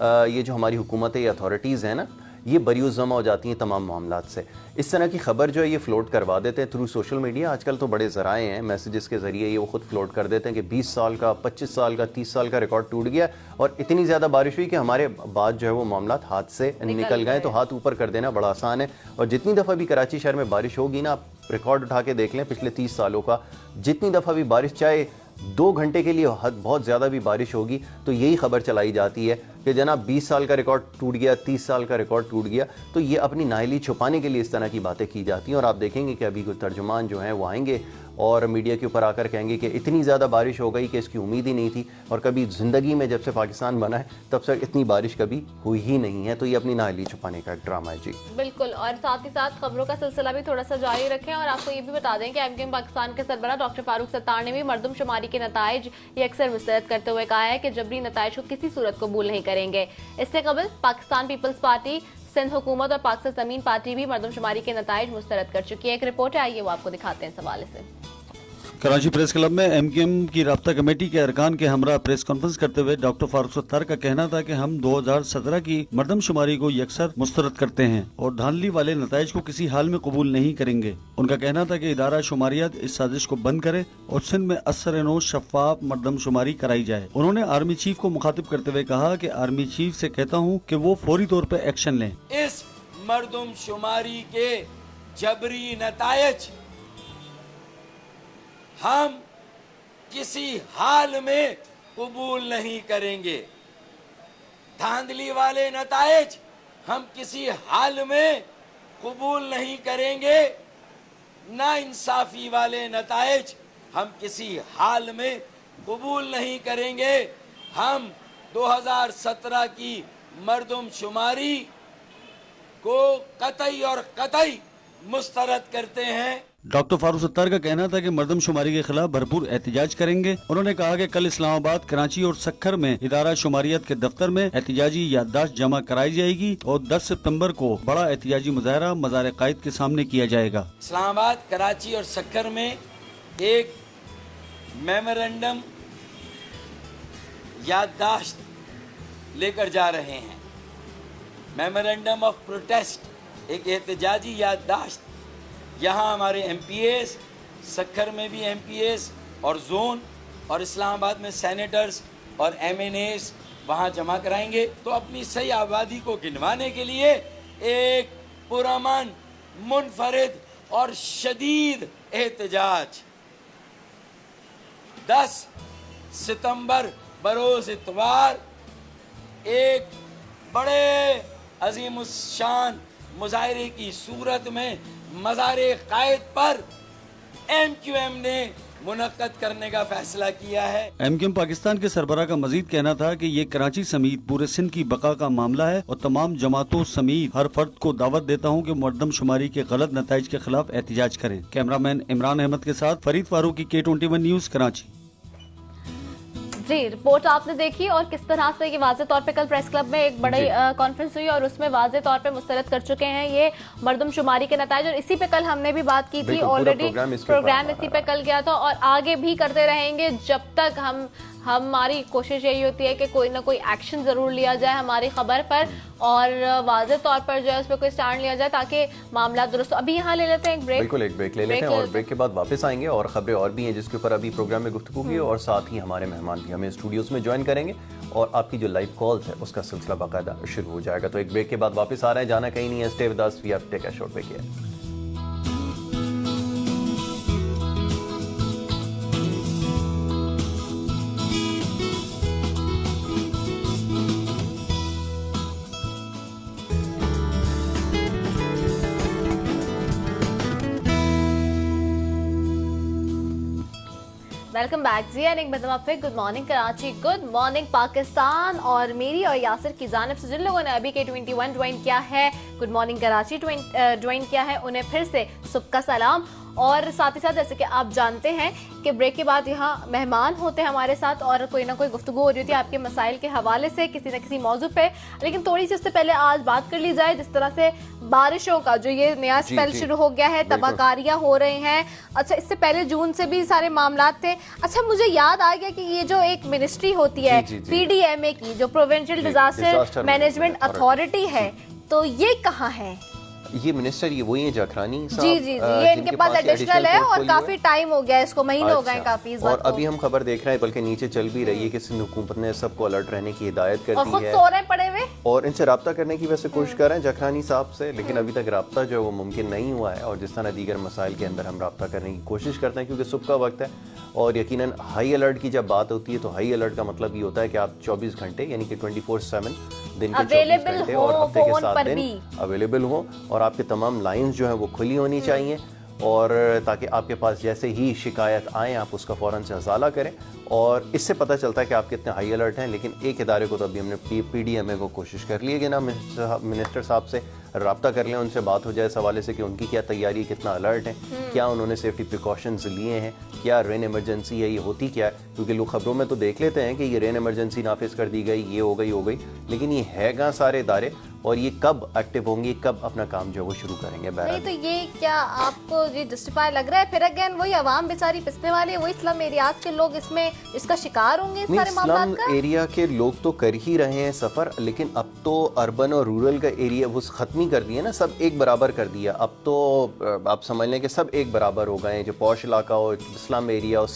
ये जो हमारी हुकूमत है, ये अथॉरिटीज़ है ना, ये बरियुज़्ज़मा हो जाती हैं तमाम मामलात से। इस तरह की खबर जो है ये फ्लोट करवा देते हैं थ्रू सोशल मीडिया। आजकल तो बड़े ज़राए हैं, मैसेजेस के ज़रिए ये वो खुद फ्लोट कर देते हैं कि 20 साल का, 25 साल का, 30 साल का रिकॉर्ड टूट गया और इतनी ज़्यादा बारिश हुई कि हमारे बाद जो है वो मामलात हाथ से निकल गए। तो हाथ ऊपर कर देना बड़ा आसान है। और जितनी दफ़ा भी कराची शहर में बारिश होगी ना, आप रिकॉर्ड उठा के देख लें पिछले 30 सालों का, जितनी दफ़ा भी बारिश, चाहे 2 घंटे के लिए बहुत ज़्यादा भी बारिश होगी, तो यही खबर चलाई जाती है कि जनाब 20 साल का रिकॉर्ड टूट गया, 30 साल का रिकॉर्ड टूट गया। तो ये अपनी नाअहली छुपाने के लिए इस तरह की बातें की जाती हैं। और आप देखेंगे कि अभी कुछ तर्जुमान जो हैं वो आएंगे और मीडिया के ऊपर आकर कहेंगे कि इतनी ज़्यादा बारिश हो गई कि इसकी उम्मीद ही नहीं थी और कभी ज़िंदगी में जब से पाकिस्तान बना है तब से इतनी बारिश कभी हुई ही नहीं है। तो ये अपनी नाअहली छुपाने का एक ड्रामा है जी। बिल्कुल, और साथ ही साथ खबरों का सिलसिला भी थोड़ा सा जारी रखें। और आपको ये भी बता दें कि एमकेएम पाकिस्तान के सरबराह डॉक्टर फारूक सत्तार ने भी मरदमशुमारी के नताइज ये अक्सर मुस्तरद करते हुए कहा है कि जबरी नताइज को किसी सूरत कबूल नहीं करेंगे। इससे कबल पाकिस्तान पीपल्स पार्टी सिंध हुकूमत और पाकिस्तान ज़मीन पार्टी भी मरदमशुमारी के नताइज मुस्तरद कर चुकी है। एक रिपोर्ट है, आइए वो आपको दिखाते हैं इस हवाले से। कराची प्रेस क्लब में MQM की राब्ता कमेटी के अरकान के हमरा प्रेस कॉन्फ्रेंस करते हुए डॉक्टर फारूक सत्तार का कहना था कि हम 2017 की मरदमशुमारी को यकसर मुस्तरद करते हैं और धांधली वाले नताइज को किसी हाल में कबूल नहीं करेंगे। उनका कहना था कि इदारा शुमारियात इस साजिश को बंद करे और सिंध में असर-ए-नो शफाफ मरदमशुमारी कराई जाए। उन्होंने आर्मी चीफ को मुखातिब करते हुए कहा कि आर्मी चीफ से कहता हूँ कि वो फौरी तौर पर एक्शन लें। इस मरदमशुमारी के जबरी नतायज हम किसी हाल में कबूल नहीं करेंगे। धांधली वाले नतायज हम किसी हाल में कबूल नहीं करेंगे। ना इंसाफी वाले नतायज हम किसी हाल में कबूल नहीं करेंगे। हम 2017 की मरदमशुमारी को कतई और कतई मुस्तरद करते हैं। डॉक्टर फारूक सत्तार का कहना था कि मरदमशुमारी के खिलाफ भरपूर एहतजाज करेंगे। उन्होंने कहा कि कल इस्लामाबाद, कराची और सक्खर में इदारा शुमारियत के दफ्तर में एहतजाजी याददाश्त जमा कराई जाएगी और 10 सितंबर को बड़ा एहतजाजी मुजाहरा मज़ार कायद के सामने किया जाएगा। इस्लामाबाद, कराची और सक्खर में एक मेमोरेंडम याददाश्त लेकर जा रहे हैं। मेमोरेंडम ऑफ प्रोटेस्ट, एक एहतजाजी याददाश्त। यहाँ हमारे MPAs, सक्खर में भी MPAs और जोन और इस्लामाबाद में सेनेटर्स और MNAs वहाँ जमा कराएंगे। तो अपनी सही आबादी को गिनवाने के लिए एक पुरअमन, मुनफरिद और शदीद एहतजाज 10 सितंबर बरोज़ इतवार एक बड़े अजीमुश्शान मुजाहरे की सूरत में मज़ारे कायद पर MQM ने मुनक्कद करने का फैसला किया है। MQM पाकिस्तान के सरबराह का मजीद कहना था कि ये कराची समेत पूरे सिंध की बका का मामला है और तमाम जमातों समेत हर फर्द को दावत देता हूँ कि मरदमशुमारी के गलत नताइज के खिलाफ एहतजाज करें। कैमरामैन इमरान अहमद के साथ फरीद फारूकी, K21 न्यूज़, कराची। जी, रिपोर्ट आपने देखी और किस तरह से ये वाज़े तौर पे कल प्रेस क्लब में एक बड़ी कॉन्फ्रेंस हुई और उसमें वाज़े तौर पे मुस्तरद कर चुके हैं ये मरदमशुमारी के नताइज। और इसी पे कल हमने भी बात की थी ऑलरेडी, प्रोग्राम इसी पे कल गया था और आगे भी करते रहेंगे जब तक हमारी कोशिश यही होती है कि कोई ना कोई एक्शन जरूर लिया जाए हमारी खबर पर और वाज़े तौर पर जो है उस पर कोई स्टैंड लिया जाए ताकि मामला दुरुस्त। अभी यहाँ ले लेते हैं एक ब्रेक। बिल्कुल, एक ब्रेक ले लेते हैं और ब्रेक के बाद वापस आएंगे और खबरें और भी हैं जिसके ऊपर अभी प्रोग्राम में गुफ्तगू की और साथ ही हमारे मेहमान भी हमें स्टूडियोज में ज्वाइन करेंगे और आपकी जो लाइव कॉल्स है उसका सिलसिला बाकायदा शुरू हो जाएगा। तो एक ब्रेक के बाद वापस आ रहे हैं, जाना कहीं नहीं है। Stay with us, we have to take a short break here. Welcome back जी, एंड एक बार फिर good morning Karachi, good morning Pakistan. और मेरी और यासिर की जानिब से जिन लोगों ने अभी K21 ज्वाइन किया है, गुड मॉर्निंग कराची ज्वाइन किया है, उन्हें फिर से सुबह का सलाम। और साथ ही साथ जैसे कि आप जानते हैं कि ब्रेक के बाद यहाँ मेहमान होते हैं हमारे साथ और कोई ना कोई गुफ्तगू हो रही होती है आपके मसाइल के हवाले से किसी न किसी मौजू पे। लेकिन थोड़ी सी उससे पहले आज बात कर ली जाए जिस तरह से बारिशों का जो ये नया स्पेल शुरू हो गया है, तबाहकारियां हो रही हैं। अच्छा, इससे पहले जून से भी सारे मामला थे। अच्छा, मुझे याद आ गया कि ये जो एक मिनिस्ट्री होती है PDMA की, जो प्रोविंशियल डिजास्टर मैनेजमेंट अथॉरिटी है, तो ये कहाँ है? ये मिनिस्टर ये वही है जाखरानी साहब। जी, ये इनके पास एडिशनल है और काफी टाइम हो गया, इसको महीने हो गए काफी। और अभी हम खबर देख रहे हैं, बल्कि नीचे चल भी रही है कि सिंध हुकूमत ने सबको अलर्ट रहने की हिदायत कर दी है सो रहे पड़े हुए और इनसे रब्ता करने की वैसे कोशिश कर रहे हैं जाखरानी साहब से, लेकिन अभी तक रब्ता जो है वो मुमकिन नहीं हुआ है। और जिस तरह दीगर मसाइल के अंदर हम रब्ता करने की कोशिश करते हैं क्योंकि सुबह का वक्त है और यकीनन हाई अलर्ट की जब बात होती है तो हाई अलर्ट का मतलब ये होता है कि आप 24 घंटे यानी कि 24/7 दिन के 24 घंटे और हफ्ते के 7 दिन अवेलेबल हो और आपके तमाम लाइंस जो है वो खुली होनी चाहिए और ताकि आपके पास जैसे ही शिकायत आए आप उसका फ़ौरन से हज़ाला करें। और इससे पता चलता है कि आप कितने हाई अलर्ट हैं। लेकिन एक इदारे को तो अभी हमने PDMA को कोशिश कर ली है कि ना मिनिस्टर साहब से रब्ता कर लें, उनसे बात हो जाए इस हवाले से कि उनकी क्या तैयारी, कितना अलर्ट है, क्या उन्होंने सेफ्टी प्रिकॉशंस लिए हैं, क्या रेन इमरजेंसी है, ये होती क्या है। क्योंकि लोग खबरों में तो देख लेते हैं कि ये रेन इमरजेंसी नाफिज कर दी गई, ये हो गई, लेकिन ये है कहाँ सारे इदारे और ये कब एक्टिव होंगे, कब अपना काम जो है वो शुरू करेंगे। नहीं तो ये क्या आपको ये जस्टिफाई लग रहा है? फिर अगेन वही आवाम बेचारी पिसने वाली है, वही स्लम एरियाज के लोग इसमें इसका शिकार होंगे इस सारे मामलात का? एरिया के लोग तो कर ही रहे हैं सफ़र, लेकिन अब तो अर्बन और रूरल का एरिया वो ख़त्म ही कर दिया ना, सब एक बराबर कर दिया। अब तो आप समझ लें कि सब एक बराबर हो गए हैं, जो पॉश इलाका हो, स्लम एरिया हो,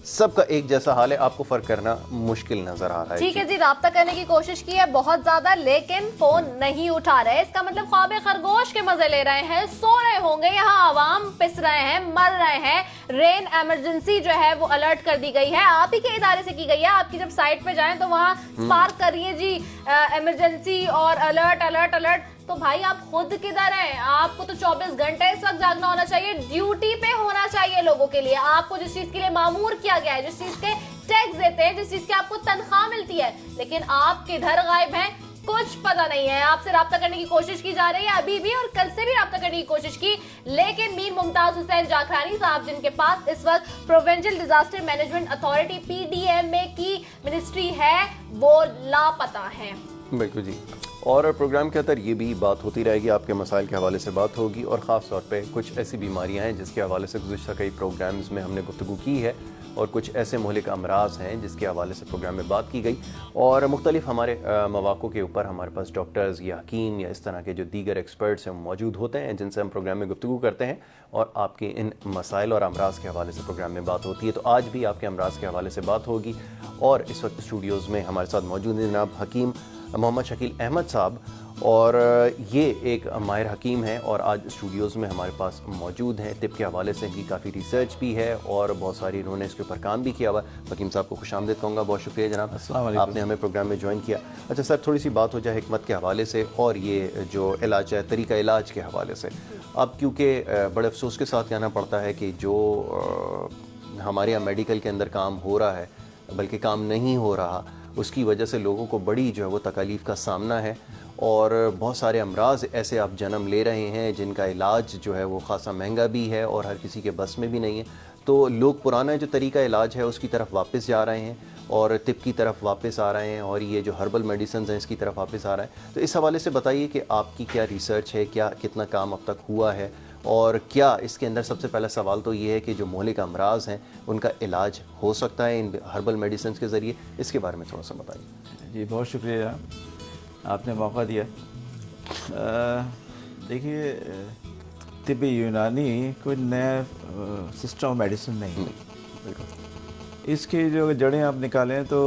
सबका एक जैसा हाल है। आपको फ़र्क करना मुश्किल नज़र आ रहा है। ठीक है जी, राब्ता करने की कोशिश की है बहुत ज्यादा, लेकिन फोन नहीं उठा रहे। इसका मतलब ख्वाब खरगोश के मजे ले रहे हैं, सो रहे होंगे। यहाँ आवाम पिस रहे हैं, मर रहे हैं। रेन इमरजेंसी जो है वो अलर्ट कर दी गई है, आप ही के इदारे से की गई है। आपकी जब साइट पे जाएं तो वहाँ स्पार्क कर रही है जी इमरजेंसी और अलर्ट अलर्ट अलर्ट। तो भाई आप खुद किधर हैं? आपको तो 24 घंटे इस वक्त जागना होना चाहिए, ड्यूटी पे होना चाहिए लोगों के लिए। आपको जिस चीज के लिए मामूर किया गया है, जिस चीज के टैक्स देते हैं, जिस चीज की आपको तनख्वाह मिलती है, लेकिन आप किधर गायब हैं कुछ पता नहीं है। आपसे राब्ता करने की कोशिश की जा रही है अभी भी, और कल से भी राब्ता करने की कोशिश की, लेकिन मीर मुमताज हुसैन जाखरानी साहब, जिनके पास इस वक्त provincial disaster management authority PDMA की मिनिस्ट्री है, वो लापता है। बिल्कुल जी। और प्रोग्राम के अंदर ये भी बात होती रहेगी, आपके मसाइल के हवाले से बात होगी, और ख़ास तौर पे कुछ ऐसी बीमारियां हैं जिसके हवाले से गुज़िश्ता कई प्रोग्राम्स में हमने गुफ्तगू की है, और कुछ ऐसे मुहलिक अमराज हैं जिसके हवाले से प्रोग्राम में बात की गई। और मुख्तलिफ हमारे मौक़ों के ऊपर हमारे पास डॉक्टर्स या हकीम या इस तरह के जो दीगर एक्सपर्ट्स हैं मौजूद होते हैं, जिनसे हम प्रोग्राम में गुफ्तगू करते हैं और आपके इन मसाइल और अमराज के हवाले से प्रोग्राम में बात होती है। तो आज भी आपके अमराज के हवाले से बात होगी, और इस वक्त स्टूडियोज़ में हमारे साथ मौजूद हैं जनाब हकीम मोहम्मद शकील अहमद साहब, और ये एक माहिर हकीम हैं और आज स्टूडियोज़ में हमारे पास मौजूद हैं। तिब के हवाले से इनकी काफ़ी रिसर्च भी है और बहुत सारी इन्होंने इसके ऊपर काम भी किया हुआ। हकीम साहब को खुशामदीद कहूँगा, बहुत शुक्रिया जनाब, आपने हमें प्रोग्राम में ज्वाइन किया। अच्छा सर, थोड़ी सी बात हो जाए हिकमत के हवाले से और ये जो इलाज है, तरीका इलाज के हवाले से। अब क्योंकि बड़े अफसोस के साथ कहना पड़ता है कि जो हमारे यहाँ मेडिकल के अंदर काम हो रहा है, बल्कि काम नहीं हो रहा, उसकी वजह से लोगों को बड़ी जो है वो तकालीफ का सामना है, और बहुत सारे अमराज ऐसे आप जन्म ले रहे हैं जिनका इलाज जो है वो ख़ासा महंगा भी है और हर किसी के बस में भी नहीं है। तो लोग पुराना जो तरीका इलाज है उसकी तरफ वापस जा रहे हैं और तिब की तरफ वापस आ रहे हैं, और ये जो हर्बल मेडिसिन हैं इसकी तरफ वापस आ रहा है। तो इस हवाले से बताइए कि आपकी क्या रिसर्च है, क्या कितना काम अब तक हुआ है, और क्या इसके अंदर सबसे पहला सवाल तो ये है कि जो मुहलिक अमराज हैं उनका इलाज हो सकता है इन हर्बल मेडिसिन के ज़रिए, इसके बारे में थोड़ा सा बताइए। जी बहुत शुक्रिया, आपने मौका दिया। देखिए, तिब यूनानी कोई नया सिस्टम ऑफ मेडिसिन नहीं है। इसकी जो जड़ें आप निकालें तो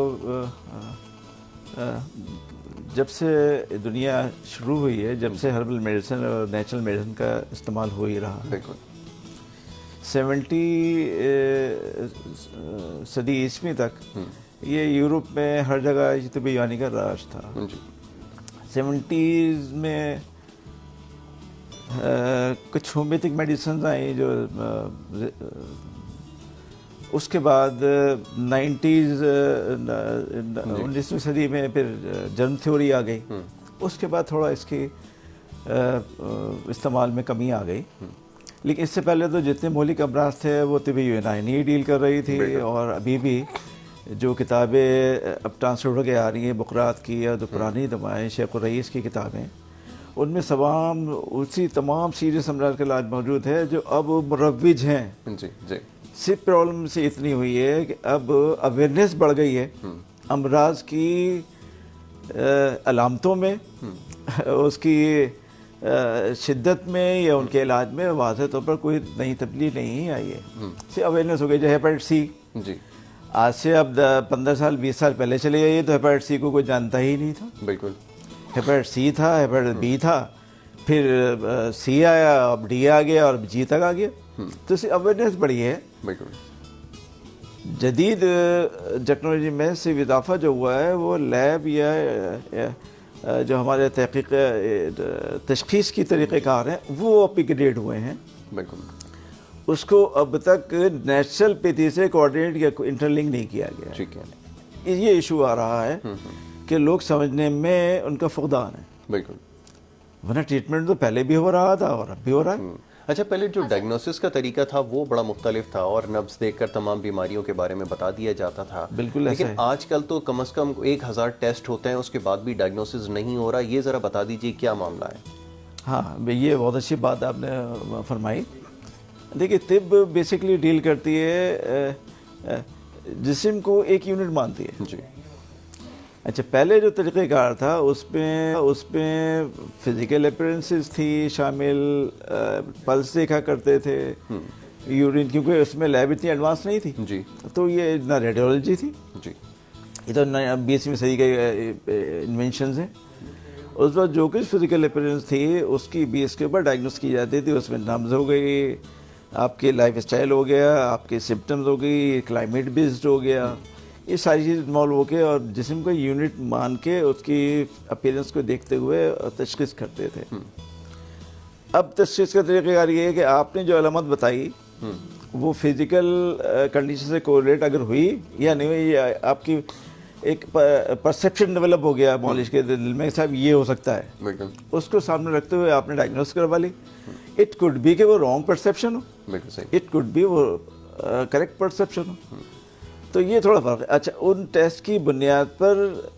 जब से दुनिया शुरू हुई है, जब से हर्बल मेडिसिन और नेचुरल मेडिसिन का इस्तेमाल हो ही रहा। बिल्कुल 70 सदी ईस्वी तक ये यूरोप में हर जगह तिब यूनानी का राज था। 70s में कुछ होम्योपैथिक मेडिसिन आई, जो उसके बाद 90s 19वीं सदी में फिर जर्म थ्योरी आ गई। उसके बाद थोड़ा इसकी इस्तेमाल में कमी आ गई, लेकिन इससे पहले तो जितने मौलिक अमराज थे वो तिब यूनानी डील कर रही थी। और अभी भी जो किताबें अब ट्रांसलेट होकर आ रही हैं, बुकरात की या जो पुरानी दवाएँ शेख रईस की किताबें, उनमें उसी तमाम सीरियस अमराज का इलाज मौजूद है जो अब मुरव्विज हैं। जी जी। सिर्फ प्रॉब्लम से इतनी हुई है कि अब अवेयरनेस बढ़ गई है अमराज की अलामतों में, उसकी शिद्दत में या उनके इलाज में वाज़ेह तौर पर कोई नई तब्दीली नहीं आई है। सिर्फ अवेयरनेस हो गई। जो हेपेटाइटिस सी, जी, आज से अब 15 साल 20 साल पहले चले जाइए तो हेपेटाइटिस सी को कोई जानता ही नहीं था। बिल्कुल। हेपेटाइटिस सी था, हेपेटाइटिस बी था, फिर सी आया, अब डी आ गया और जी तक आ गया। तो इससे अवेयरनेस बढ़ी है। बिल्कुल। जदीद टेक्नोलॉजी में सिर्फ इजाफा जो हुआ है वो लैब या जो हमारे तहकीक तशखीस की तरीक़ेकार हैं वो अपग्रेड हुए हैं। बिल्कुल। उसको अब तक नेचुरल पैथी से कोऑर्डिनेट या इंटरलिंक नहीं किया गया। ठीक है। ये इशू आ रहा है कि लोग समझने में उनका फुकदान है। बिल्कुल। वरना ट्रीटमेंट तो पहले भी हो रहा था और अब भी हो रहा है। अच्छा, पहले जो डायग्नोसिस का तरीका था वो बड़ा मुख्तलिफ था और नब्ज देखकर तमाम बीमारियों के बारे में बता दिया जाता था। बिल्कुल ऐसा लेकिन है। आजकल तो कम से कम 1000 टेस्ट होते हैं, उसके बाद भी डायग्नोसिस नहीं हो रहा। ये ज़रा बता दीजिए क्या मामला है। हाँ, ये बहुत अच्छी बात आपने फरमाई। देखिए, तिब बेसिकली डील करती है जिस्म को एक यूनिट मानती है जी। अच्छा, पहले जो तरीक़ेकार था उसमें फिज़िकल अपीयरेंसेस थी शामिल, पल्स देखा करते थे, यूरिन, क्योंकि उसमें लैब इतनी एडवांस नहीं थी जी तो ये ना रेडियोलॉजी थी, जी। ये तो 20वीं सदी के इन्वेंशंस हैं। उस वक्त जो कुछ फिज़िकल अपीयरेंस थी उसकी बेस के ऊपर डायग्नोस की जाती थी। उसमें नब्ज़ हो गई, आपके लाइफ स्टाइल हो गया, आपके सिम्टम्स हो गई, क्लाइमेट बेस्ड हो गया, ये सारी चीज़ इन्वॉल्व होकर और जिस्म को यूनिट मान के उसकी अपीयरेंस को देखते हुए तशख़ीस करते थे। अब तशख़ीस का तरीक़ाकार ये है कि आपने जो अलामत बताई वो फिज़िकल कंडीशन से कोरिलेट अगर हुई या नहीं हुई, या आपकी एक परसेप्शन डेवलप हो गया मौलिश के दिल में, साहब ये हो सकता है, बिल्कुल उसको सामने रखते हुए आपने डायग्नोस करवा ली। इट कुड बी कि वो रॉन्ग परसेप्शन हो, बिल्कुल सही। इट कुड बी वो करेक्ट परसेप्शन हो। तो ये थोड़ा फर्क है। अच्छा, उन टेस्ट की बुनियाद पर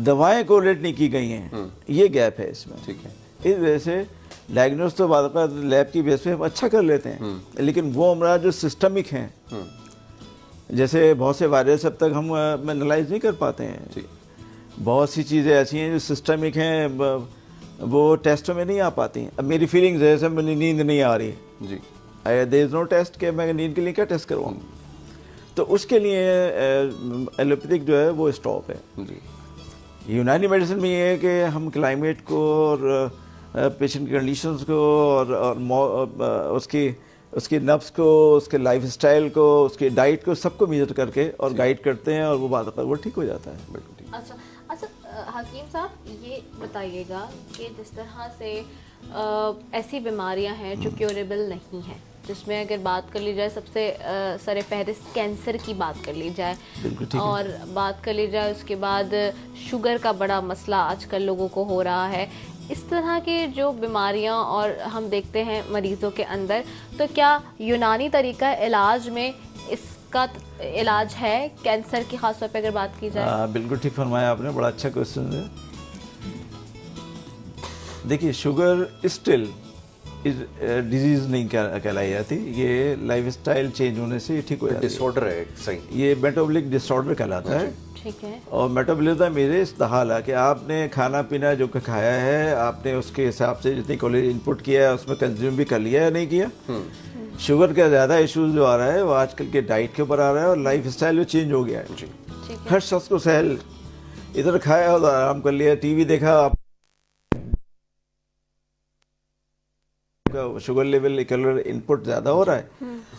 दवाएं कोरिलेट नहीं की गई हैं, ये गैप है इसमें। ठीक है। इस वजह से डायग्नोस तो बाद में लैब की बेस पे हम अच्छा कर लेते हैं, लेकिन वो अमराज जो सिस्टमिक हैं, जैसे बहुत से वायरस अब तक हम एनालाइज नहीं कर पाते हैं, बहुत सी चीज़ें ऐसी हैं जो सिस्टमिक हैं, वो टेस्टों में नहीं आ पाती हैं। अब मेरी फीलिंग्स है, जैसे मुझे नींद नहीं आ रही है जी, देयर इज नो टेस्ट कि मैं नींद के लिए क्या टेस्ट करवाऊँ, तो उसके लिए एलोपैथिक जो है वो स्टॉप है। जी। यूनानी मेडिसिन में ये है कि हम क्लाइमेट को और पेशेंट की कंडीशंस को और उसकी नब्स को, उसके लाइफ स्टाइल को, उसकी डाइट को, सबको मेजर करके और गाइड करते हैं और वो बात वो ठीक हो जाता है। बिल्कुल ठीक। अच्छा अच्छा, हकीम साहब ये बताइएगा कि जिस तरह से ऐसी बीमारियां हैं जो क्योरेबल नहीं हैं, जिसमें अगर बात कर ली जाए सबसे सर फहरिस्त कैंसर की बात कर ली जाए, और बात कर ली जाए उसके बाद शुगर का बड़ा मसला आजकल लोगों को हो रहा है, इस तरह की जो बीमारियां और हम देखते हैं मरीज़ों के अंदर, तो क्या यूनानी तरीका इलाज में इसका इलाज है कैंसर की खास तौर पे अगर बात की जाए? बिल्कुल ठीक फरमाया आपने, बड़ा अच्छा क्वेश्चन है। देखिए, शुगर स्टिल डिजीज नहीं कहलाई जाती, ये लाइफ स्टाइल चेंज होने से ठीक हो जाती है। डिसऑर्डर है, सही। ये मेटाबॉलिक डिसऑर्डर कहलाता है। ठीक है। और मेटाबॉलिज्म मेरे इस्तेहाल है कि आपने खाना पीना जो खाया है, आपने उसके हिसाब से जितनी कैलोरी इनपुट किया है उसमें कंज्यूम भी कर लिया या नहीं किया। शुगर का ज़्यादा इशूज जो आ रहा है वो आजकल के डाइट के ऊपर आ रहा है और लाइफ स्टाइल जो चेंज हो गया है। जी। हर शख्स को सहल इधर खाया और आराम कर लिया, टीवी देखा, आप शुगर लेवल कैलोरी इनपुट ज़्यादा हो रहा है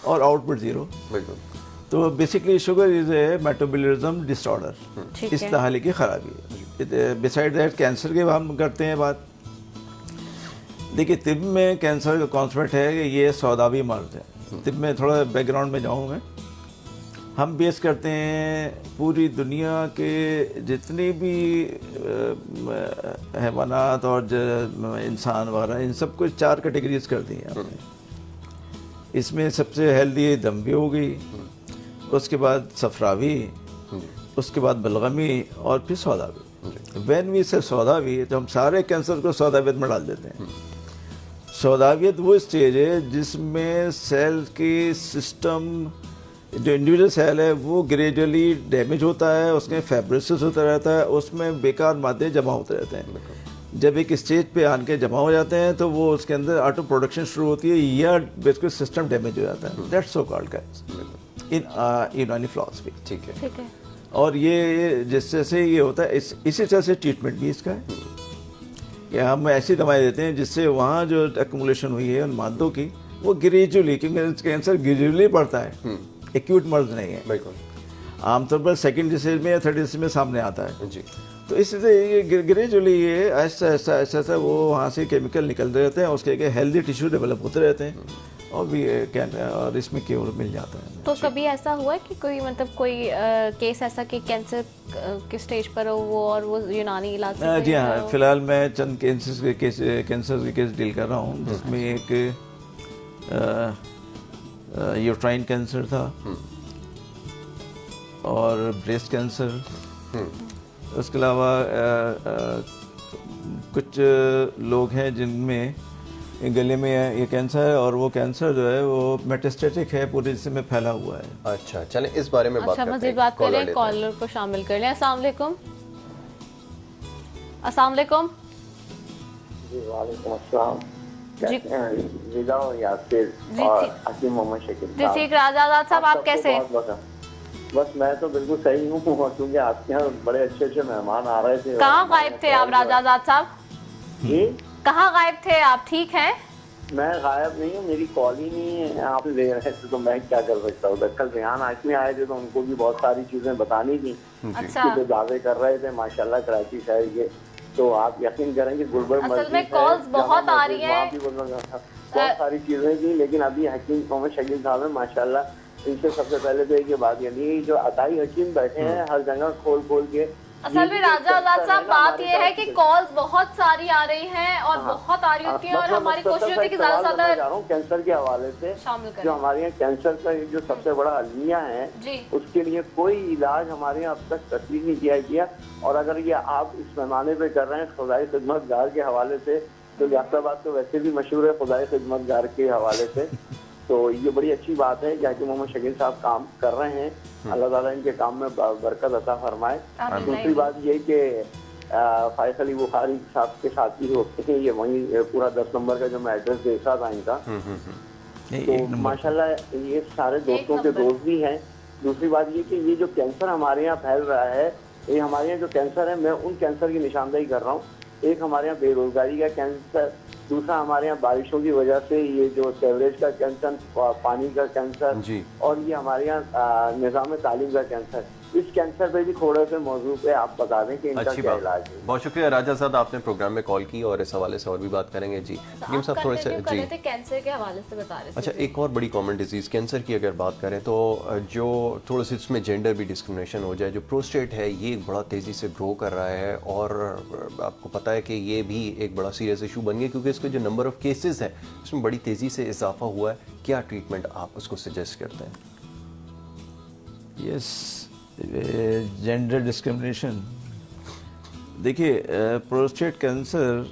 और आउटपुट ज़ीरो। बिल्कुल। तो basically sugar is a metabolism disorder, इस तरह की खराबी है। बिसाइड दैट कैंसर के हम करते हैं बात। देखिए, तिब में कैंसर का कॉन्सेप्ट है कि ये सौदावी मर्ज है। तिब में थोड़ा बैकग्राउंड में जाऊँ मैं, हम बेस करते हैं पूरी दुनिया के जितने भी हैवानात और इंसान वगैरह, इन सब को 4 कैटेगरीज कर दी हैं आपने। इसमें सबसे हेल्दी दम्बी हो गई, उसके बाद सफरावी, उसके बाद बलगमी और फिर सौदावी। वैन वी से सौदावी, तो हम सारे कैंसर को सौदावियत में डाल देते हैं। सौदावियत वो स्टेज है जिसमें सेल की सिस्टम, जो इंडिविजुअल सेल है वो ग्रेजुअली डैमेज होता है, उसमें फाइब्रोसिस होता रहता है, उसमें बेकार मादे जमा होते रहते हैं। जब एक स्टेज पे आके जमा हो जाते हैं तो वो उसके अंदर ऑटो प्रोडक्शन शुरू होती है या बेसिकली सिस्टम डैमेज हो जाता है। That's so called cancer in यूनानी फिलॉसफी। ठीक है, ठीक है। और ये जिस तरह से ये होता है, इसी तरह से ट्रीटमेंट भी इसका है कि हम ऐसी दवाएं देते हैं जिससे वहाँ जो एक्यूमुलेशन हुई है उन मादों की वो ग्रेजुअली, क्योंकि कैंसर ग्रेजुअली बढ़ता है, एक्यूट मर्ज नहीं है। बिल्कुल। आमतौर पर सेकंड स्टेज में या थर्ड स्टेज में सामने आता है। जी। तो इससे ये ग्रेजुअली ये ऐसा ऐसा ऐसा ऐसा वो वहाँ से केमिकल निकलते रहते हैं, उसके हेल्दी टिश्यू डेवलप होते रहते हैं और भी और इसमें क्योर मिल जाता है। तो कभी ऐसा हुआ है कि कोई मतलब कोई केस ऐसा कि कैंसर के स्टेज पर हो वो और वो यूनानी इलाज से? जी हाँ, फिलहाल मैं चंद कैंसर के केस डील कर रहा हूँ जिसमें एक यूट्राइन कैंसर था और ब्रेस्ट कैंसर। उसके अलावा कुछ लोग हैं जिनमें गले में ये कैंसर है और वो कैंसर जो है वो मेटास्टेटिक है, पूरे जिस्म में फैला हुआ है। अच्छा, चलें इस बारे में बात अच्छा, करते हैं। मज़ीद बात कॉलर करें, लेते हैं। कॉलर को शामिल कर लें। अस्सलाम वालेकुम। अस्सलाम वालेकुम। जी वालेकुम अस्सलाम। जी। कैसे हैं रिदा और यासिर जी, और ठीक। हकीम मोहम्मद शकील जी साहब? ठीक, राजा आजाद साहब आप सबको कैसे हैं? बहुत बस मैं तो बिल्कुल सही हूँ क्योंकि आपके यहाँ बड़े अच्छे अच्छे मेहमान आ रहे थे। कहाँ गायब थे आप राजा आजाद साहब? जी कहाँ गायब थे आप? ठीक हैं? मैं गायब नहीं हूँ, मेरी कॉल ही नहीं है, आप ले रहे थे तो मैं क्या कर सकता हूँ। कल रेहान आशमी आए थे तो उनको भी बहुत सारी चीजें बतानी थी, अच्छा, जो दावे कर रहे थे माशाल्लाह कराची शहर के। तो आप यकीन करेंगे गुलबर्ग असल मस्जिद में है, calls जामा बहुत आ रही मस्जिद, हैं। वहाँ भी बहुत सारी चीजें थी। लेकिन अभी हकीम मोहम्मद शकील साहब है माशाल्लाह, इनसे सबसे पहले तो ये बात यानी जो अताई हकीम बैठे हैं हर जगह खोल खोल के। असल में राजा आजाद साहब बात ये है कि कॉल्स बहुत सारी आ रही हैं और बहुत आ रही होती हैं और हमारी कोशिश होती है कि ज्यादा से ज्यादा कैंसर के हवाले से शामिल जो करें। हमारे यहाँ कैंसर का जो सबसे बड़ा अलमिया है जी। उसके लिए कोई इलाज हमारे यहाँ अब तक तस्लीम नहीं किया गया। और अगर ये आप इस पैमाने पे कर रहे हैं खुदाई खिदमतगार के हवाले से, तो याफ्ताबाद तो वैसे भी मशहूर है खुदाई खिदमतगार के हवाले से, तो ये बड़ी अच्छी बात है कि हाकिम मोहम्मद शकील साहब काम कर रहे हैं। अल्लाह ताला इनके काम में बरकत अता फरमाए। दूसरी बात ये कि फाइज अली बुखारी साहब के साथ ही होते हैं, ये वहीं पूरा 10 नंबर का जो मैं एड्रेस देखा था इनका, तो माशाल्लाह ये सारे दोस्तों के दोस्त भी हैं। दूसरी बात ये कि ये जो कैंसर हमारे यहाँ फैल रहा है, ये हमारे यहाँ जो कैंसर है, मैं उन कैंसर की निशानदेही कर रहा हूँ। एक हमारे यहाँ बेरोजगारी का कैंसर, दूसरा हमारे यहाँ बारिशों की वजह से ये जो सीवरेज का कैंसर, पानी का कैंसर, और ये हमारे यहाँ निज़ाम तालीम का कैंसर। इस कैंसर पे भी थोड़े से मौजूद पे आप बता दें कि इनका अच्छी क्या बात। इलाज है। बहुत शुक्रिया राजा साहब, आपने प्रोग्राम में कॉल की और इस हवाले से और भी बात करेंगे। जी हकीम साहब थोड़े से जी कैंसर के हवाले से बता रहे थे। अच्छा, एक और बड़ी कॉमन डिजीज़ कैंसर की अगर बात करें तो जो थोड़ा सी इसमें जेंडर भी डिस्क्रिमिनेशन हो जाए, जो प्रोस्टेट है ये बड़ा तेज़ी से ग्रो कर रहा है और आपको पता है कि ये भी एक बड़ा सीरियस इशू बन गया क्योंकि इसके जो नंबर ऑफ केसेस हैं उसमें बड़ी तेज़ी से इजाफा हुआ है। क्या ट्रीटमेंट आप उसको सजेस्ट करते हैं? यस, जेंडर डिस्क्रिमिनेशन, देखिए प्रोस्टेट कैंसर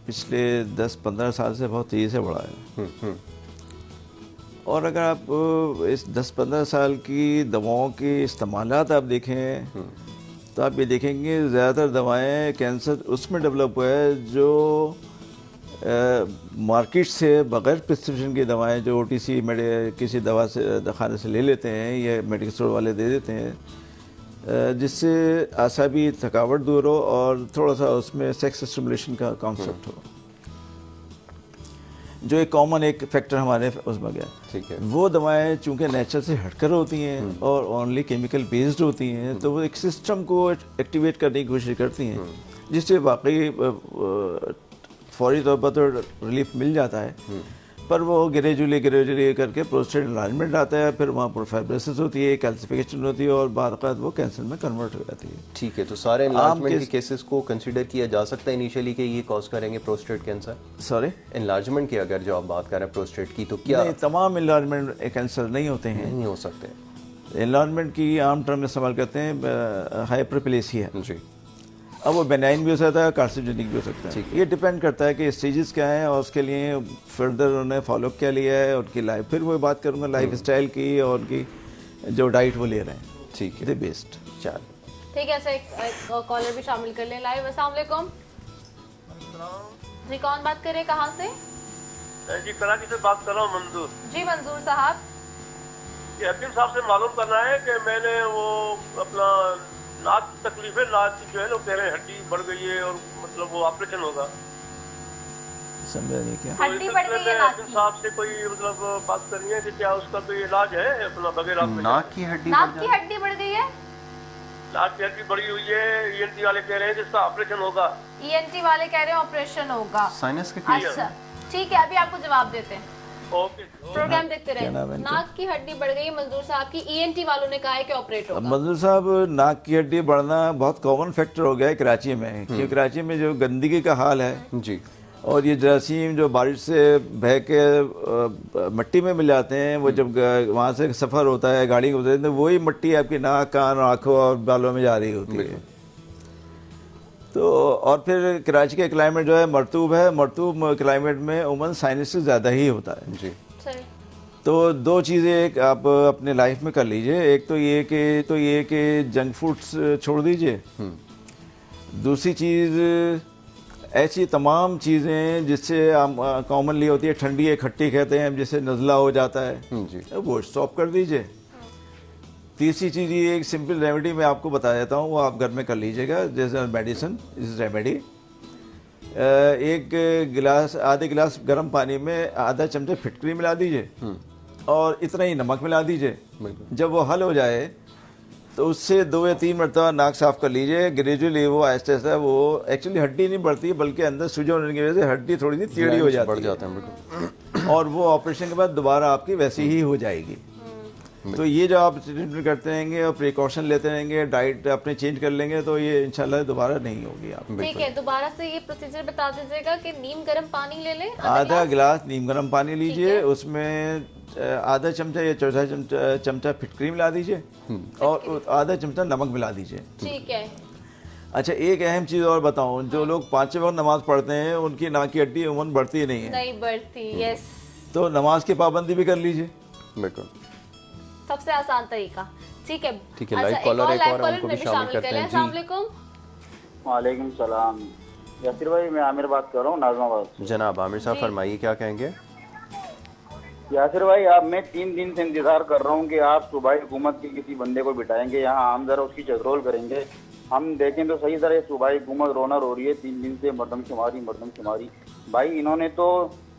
पिछले 10-15 साल से बहुत तेज़ी से बढ़ा है। और अगर आप इस 10-15 साल की दवाओं के इस्तेमालात आप देखें तो आप ये देखेंगे ज़्यादातर दवाएं कैंसर उसमें डेवलप हुआ है जो मार्केट से बग़ैर प्रिस्क्रिप्शन की दवाएं जो OTC किसी दवा से खाने से ले लेते हैं या मेडिकल स्टोर वाले दे देते हैं, जिससे आसाबी थकावट दूर हो और थोड़ा सा उसमें सेक्स स्टिमुलेशन का कॉन्सेप्ट हो, जो एक कॉमन एक फैक्टर हमारे उसमें गया। ठीक है। वो दवाएं चूँकि नेचर से हटकर होती हैं और ओनली केमिकल बेस्ड होती हैं, तो वो एक सिस्टम को एक्टिवेट करने की कोशिश करती हैं, जिससे वाकई फौरी तौर पर तो रिलीफ मिल जाता है, पर वो ग्रेजुअली करके प्रोस्टेट एनलार्जमेंट आता है, फिर वहाँ पर फाइब्रोसिस होती है, कैल्सिफिकेशन होती है और बाद वो कैंसर में कन्वर्ट हो जाती है। ठीक है, तो सारे एनलार्जमेंट के केसेस को कंसीडर किया जा सकता है इनिशियली कि ये कॉज करेंगे प्रोस्टेट कैंसर? सॉरी, एनलार्जमेंट की अगर जो आप बात कर रहे हैं प्रोस्टेट की, तो क्या नहीं, तमाम एनलार्जमेंट कैंसर नहीं होते हैं। नहीं हो सकते। एनलार्जमेंट की आम टर्म में इस्तेमाल करते हैं हाइपरप्लेसिया। जी, अब वो बेनाइन भी हो सकता है, कार्सिनोजेनिक भी हो सकता है। ये डिपेंड करता है कि स्टेजेस क्या हैं और उसके लिए फर्दर उन्होंने फॉलोअप क्या लिया है, उनकी लाइफ, फिर वो बात करूँगा लाइफ स्टाइल की और उनकी जो डाइट वो ले रहे हैं। ठीक है, इधर बेस्ड। चल ठीक है, ऐसा एक कॉलर भी शामिल कर लें लाइव। अस्सलाम वालेकुम जी, कौन बात कर रहे हैं, कहाँ से? जी कराची से बात कर रहा हूँ, मंजूर जी मंजूर साहब। ये हकीम साहब से मालूम करना है कि मैंने वो अपना नाक की तकलीफ है, नाक की जो है वो कह रहे हैं हड्डी बढ़ गई है और मतलब वो ऑपरेशन होगा। समझा नहीं क्या? हड्डी बढ़ गई है नाक हकीम की। साहब से कोई मतलब बात करनी है कि क्या उसका कोई इलाज है अपना बगैर ऑपरेशन? नाक की हड्डी नाक की हड्डी बढ़ गई है, नाक की हड्डी बढ़ी हुई है, ENT वाले कह रहे हैं जिसका ऑपरेशन होगा। ENT वाले कह रहे हैं ऑपरेशन होगा। साइनस के अच्छा ठीक है, अभी आपको जवाब देते हैं, ओके। प्रोग्राम देखते क्या नाम रहे। है इनका? नाक की हड्डी बढ़ गई है मंजूर साहब की, ENT वालों ने कहा है कि ऑपरेट अब होगा। मंजूर साहब, नाक की हड्डी बढ़ना बहुत कॉमन फैक्टर हो गया है कराची में, क्योंकि कराची में जो गंदगी का हाल है जी, और ये जरासीम जो बारिश से बह के मिट्टी में मिल जाते हैं, वो जब वहाँ से सफ़र होता है, गाड़ी गुजरती है, तो वही मिट्टी आपकी नाक, कान, आँखों और बालों में जा रही होती है। तो और फिर कराची का क्लाइमेट जो है मरतूब है, मरतूब क्लाइमेट में उमन साइनस ज़्यादा ही होता है जी। तो दो चीज़ें एक आप अपने लाइफ में कर लीजिए, एक तो ये कि जंक फूड्स छोड़ दीजिए, दूसरी चीज़ ऐसी तमाम चीज़ें जिससे कॉमनली होती है, ठंडी है, खट्टी कहते हैं, जैसे नज़ला हो जाता है जी, वो स्टॉप कर दीजिए। तीसरी चीज़ ये एक सिंपल रेमेडी मैं आपको बता देता हूँ, वो आप घर में कर लीजिएगा, जैसे मेडिसिन इस रेमेडी। एक गिलास, आधे गिलास गर्म पानी में आधा चमचा फिटकरी मिला दीजिए और इतना ही नमक मिला दीजिए। जब वो हल हो जाए तो उससे 2 या 3 मरतबा नाक साफ कर लीजिए। ग्रेजुअली वो आहिस्ता आहिस्ता, वो एक्चुअली हड्डी नहीं बढ़ती बल्कि अंदर सूजन होने की वजह से हड्डी थोड़ी सी टेढ़ी हो जाती है और वो ऑपरेशन के बाद दोबारा आपकी वैसी ही हो जाएगी। तो ये जो आप ट्रीटमेंट करते रहेंगे और प्रिकॉशन लेते रहेंगे, डाइट अपने चेंज कर लेंगे, तो ये इंशाल्लाह दोबारा नहीं होगी आप। ठीक है, दोबारा से ये प्रोसीजर बता दीजिएगा कि नीम गर्म पानी ले लें, आधा गिलास नीम गर्म पानी लीजिए, उसमें आधा चमचा या चौथा चमचा फिटकरी मिला दीजिए और आधा चमचा नमक मिला दीजिए। ठीक है। अच्छा, एक अहम चीज़ और बताऊं, जो लोग 5 वक्त नमाज पढ़ते हैं उनकी नाक की हड्डी उमन बढ़ती नहीं है। नहीं बढ़ती, यस। तो नमाज की पाबंदी भी कर लीजिए। बिल्कुल सबसे आसान तरीका। ठीक है, ठीक है। लाइव कॉलर एक और हमको भी शामिल करते हैं। अस्सलाम वालेकुम। वालेकुम सलाम। यासिर भाई, मैं आमिर बात कर रहा हूँ नाजमाबाद से। जनाब आमिर साहब फरमाइए, क्या कहेंगे? यासिर भाई, आप मैं 3 दिन से इंतजार कर रहा हूँ कि आप सूबाई हुकूमत के किसी बंदे को बिठाएंगे यहाँ, हम जरा उसकी चकरोल करेंगे, हम देखें तो सही तरह सूबाई हुकूमत रोना रो रही है 3 दिन से, मरदमशुमारी। भाई इन्होंने तो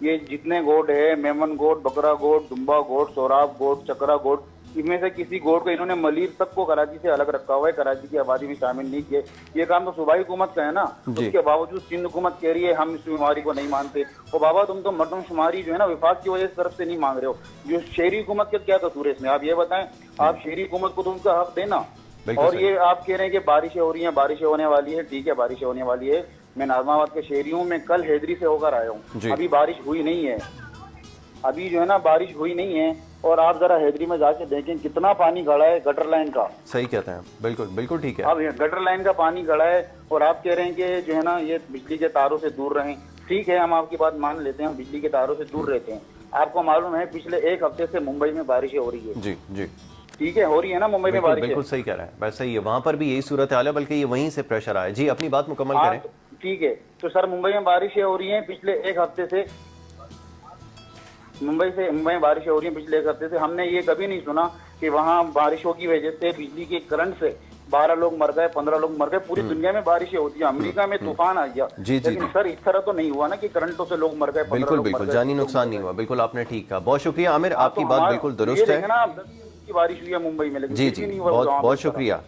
ये जितने गोट है, मेमन गोट, बकरा गोट, दुम्बा गोट, सोराब गोट, चकरा गोट, इनमें से किसी गोट को इन्होंने मलीर तक को कराची से अलग रखा हुआ है, कराची की आबादी में शामिल नहीं किए। ये काम तो सूबाई हुकूमत का है ना। उसके बावजूद सिंध हुकूमत कह रही है हम इस बीमारी को नहीं मानते। और बाबा, तुम तो मरदमशुमारी जो है ना विफाक की वजह से तरफ से नहीं मांग रहे हो, जो शहरी हुकूमत का क्या कसूर है इसमें, आप ये बताएं। आप शहरी हुकूमत को तो उनका हक देना। और ये आप कह रहे हैं कि बारिशें हो रही हैं, बारिशें होने वाली है, ठीक है बारिशें होने वाली है। मैं नाजमाबाद के शहरी हूँ, मैं कल हैदरी से होकर आया हूँ, अभी बारिश हुई नहीं है, अभी जो है ना बारिश हुई नहीं है। और आप जरा हैदरी में जाके देखें कितना पानी खड़ा है गटर लाइन का। सही कहते हैं, बिल्कुल बिल्कुल ठीक है। अब गटर लाइन का पानी खड़ा है और आप कह रहे हैं कि जो है ना ये बिजली के तारों से दूर रहें। ठीक है, हम आपकी बात मान लेते हैं, हम बिजली के तारों से दूर रहते हैं। आपको मालूम है पिछले 1 हफ्ते से मुंबई में बारिशें हो रही है। जी जी, ठीक है, हो रही है ना मुंबई में बारिश। बिल्कुल सही कह रहा है, वैसे ही है, वहाँ पर भी यही सूरत हाल है, बल्कि ये वहीं से प्रेशर आया। जी, अपनी बात मुकम्मल करें। ठीक है, तो सर मुंबई में बारिशें हो रही हैं पिछले 1 हफ्ते से, मुंबई में बारिशें हो रही हैं पिछले 1 हफ्ते से। हमने ये कभी नहीं सुना कि वहाँ बारिशों की वजह से बिजली के करंट से 12 लोग मर गए, 15 लोग मर गए। पूरी दुनिया में बारिशें होती है, अमेरिका में तूफान आ गया, लेकिन सर इस तरह तो नहीं हुआ ना कि करंटों से लोग मर गए। बिल्कुल बिल्कुल, जानी नुकसान नहीं हुआ। बिल्कुल आपने ठीक कहा, बहुत शुक्रिया आमिर, आपकी बात बिल्कुल दुरुस्त है। बारिश हुई है मुंबई में, लेकिन जी जी, बहुत शुक्रिया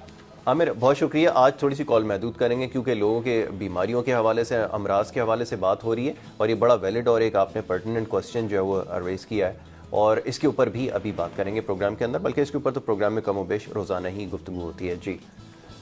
आमिर, बहुत शुक्रिया। आज थोड़ी सी कॉल महदूद करेंगे क्योंकि लोगों के बीमारियों के हवाले से, अमराज के हवाले से बात हो रही है और ये बड़ा वैलिड और एक आपने पर्टिनेंट क्वेश्चन जो है वो रेज़ किया है और इसके ऊपर भी अभी बात करेंगे प्रोग्राम के अंदर, बल्कि इसके ऊपर तो प्रोग्राम में कम बेश रोज़ाना ही गुफ्तगू होती है। जी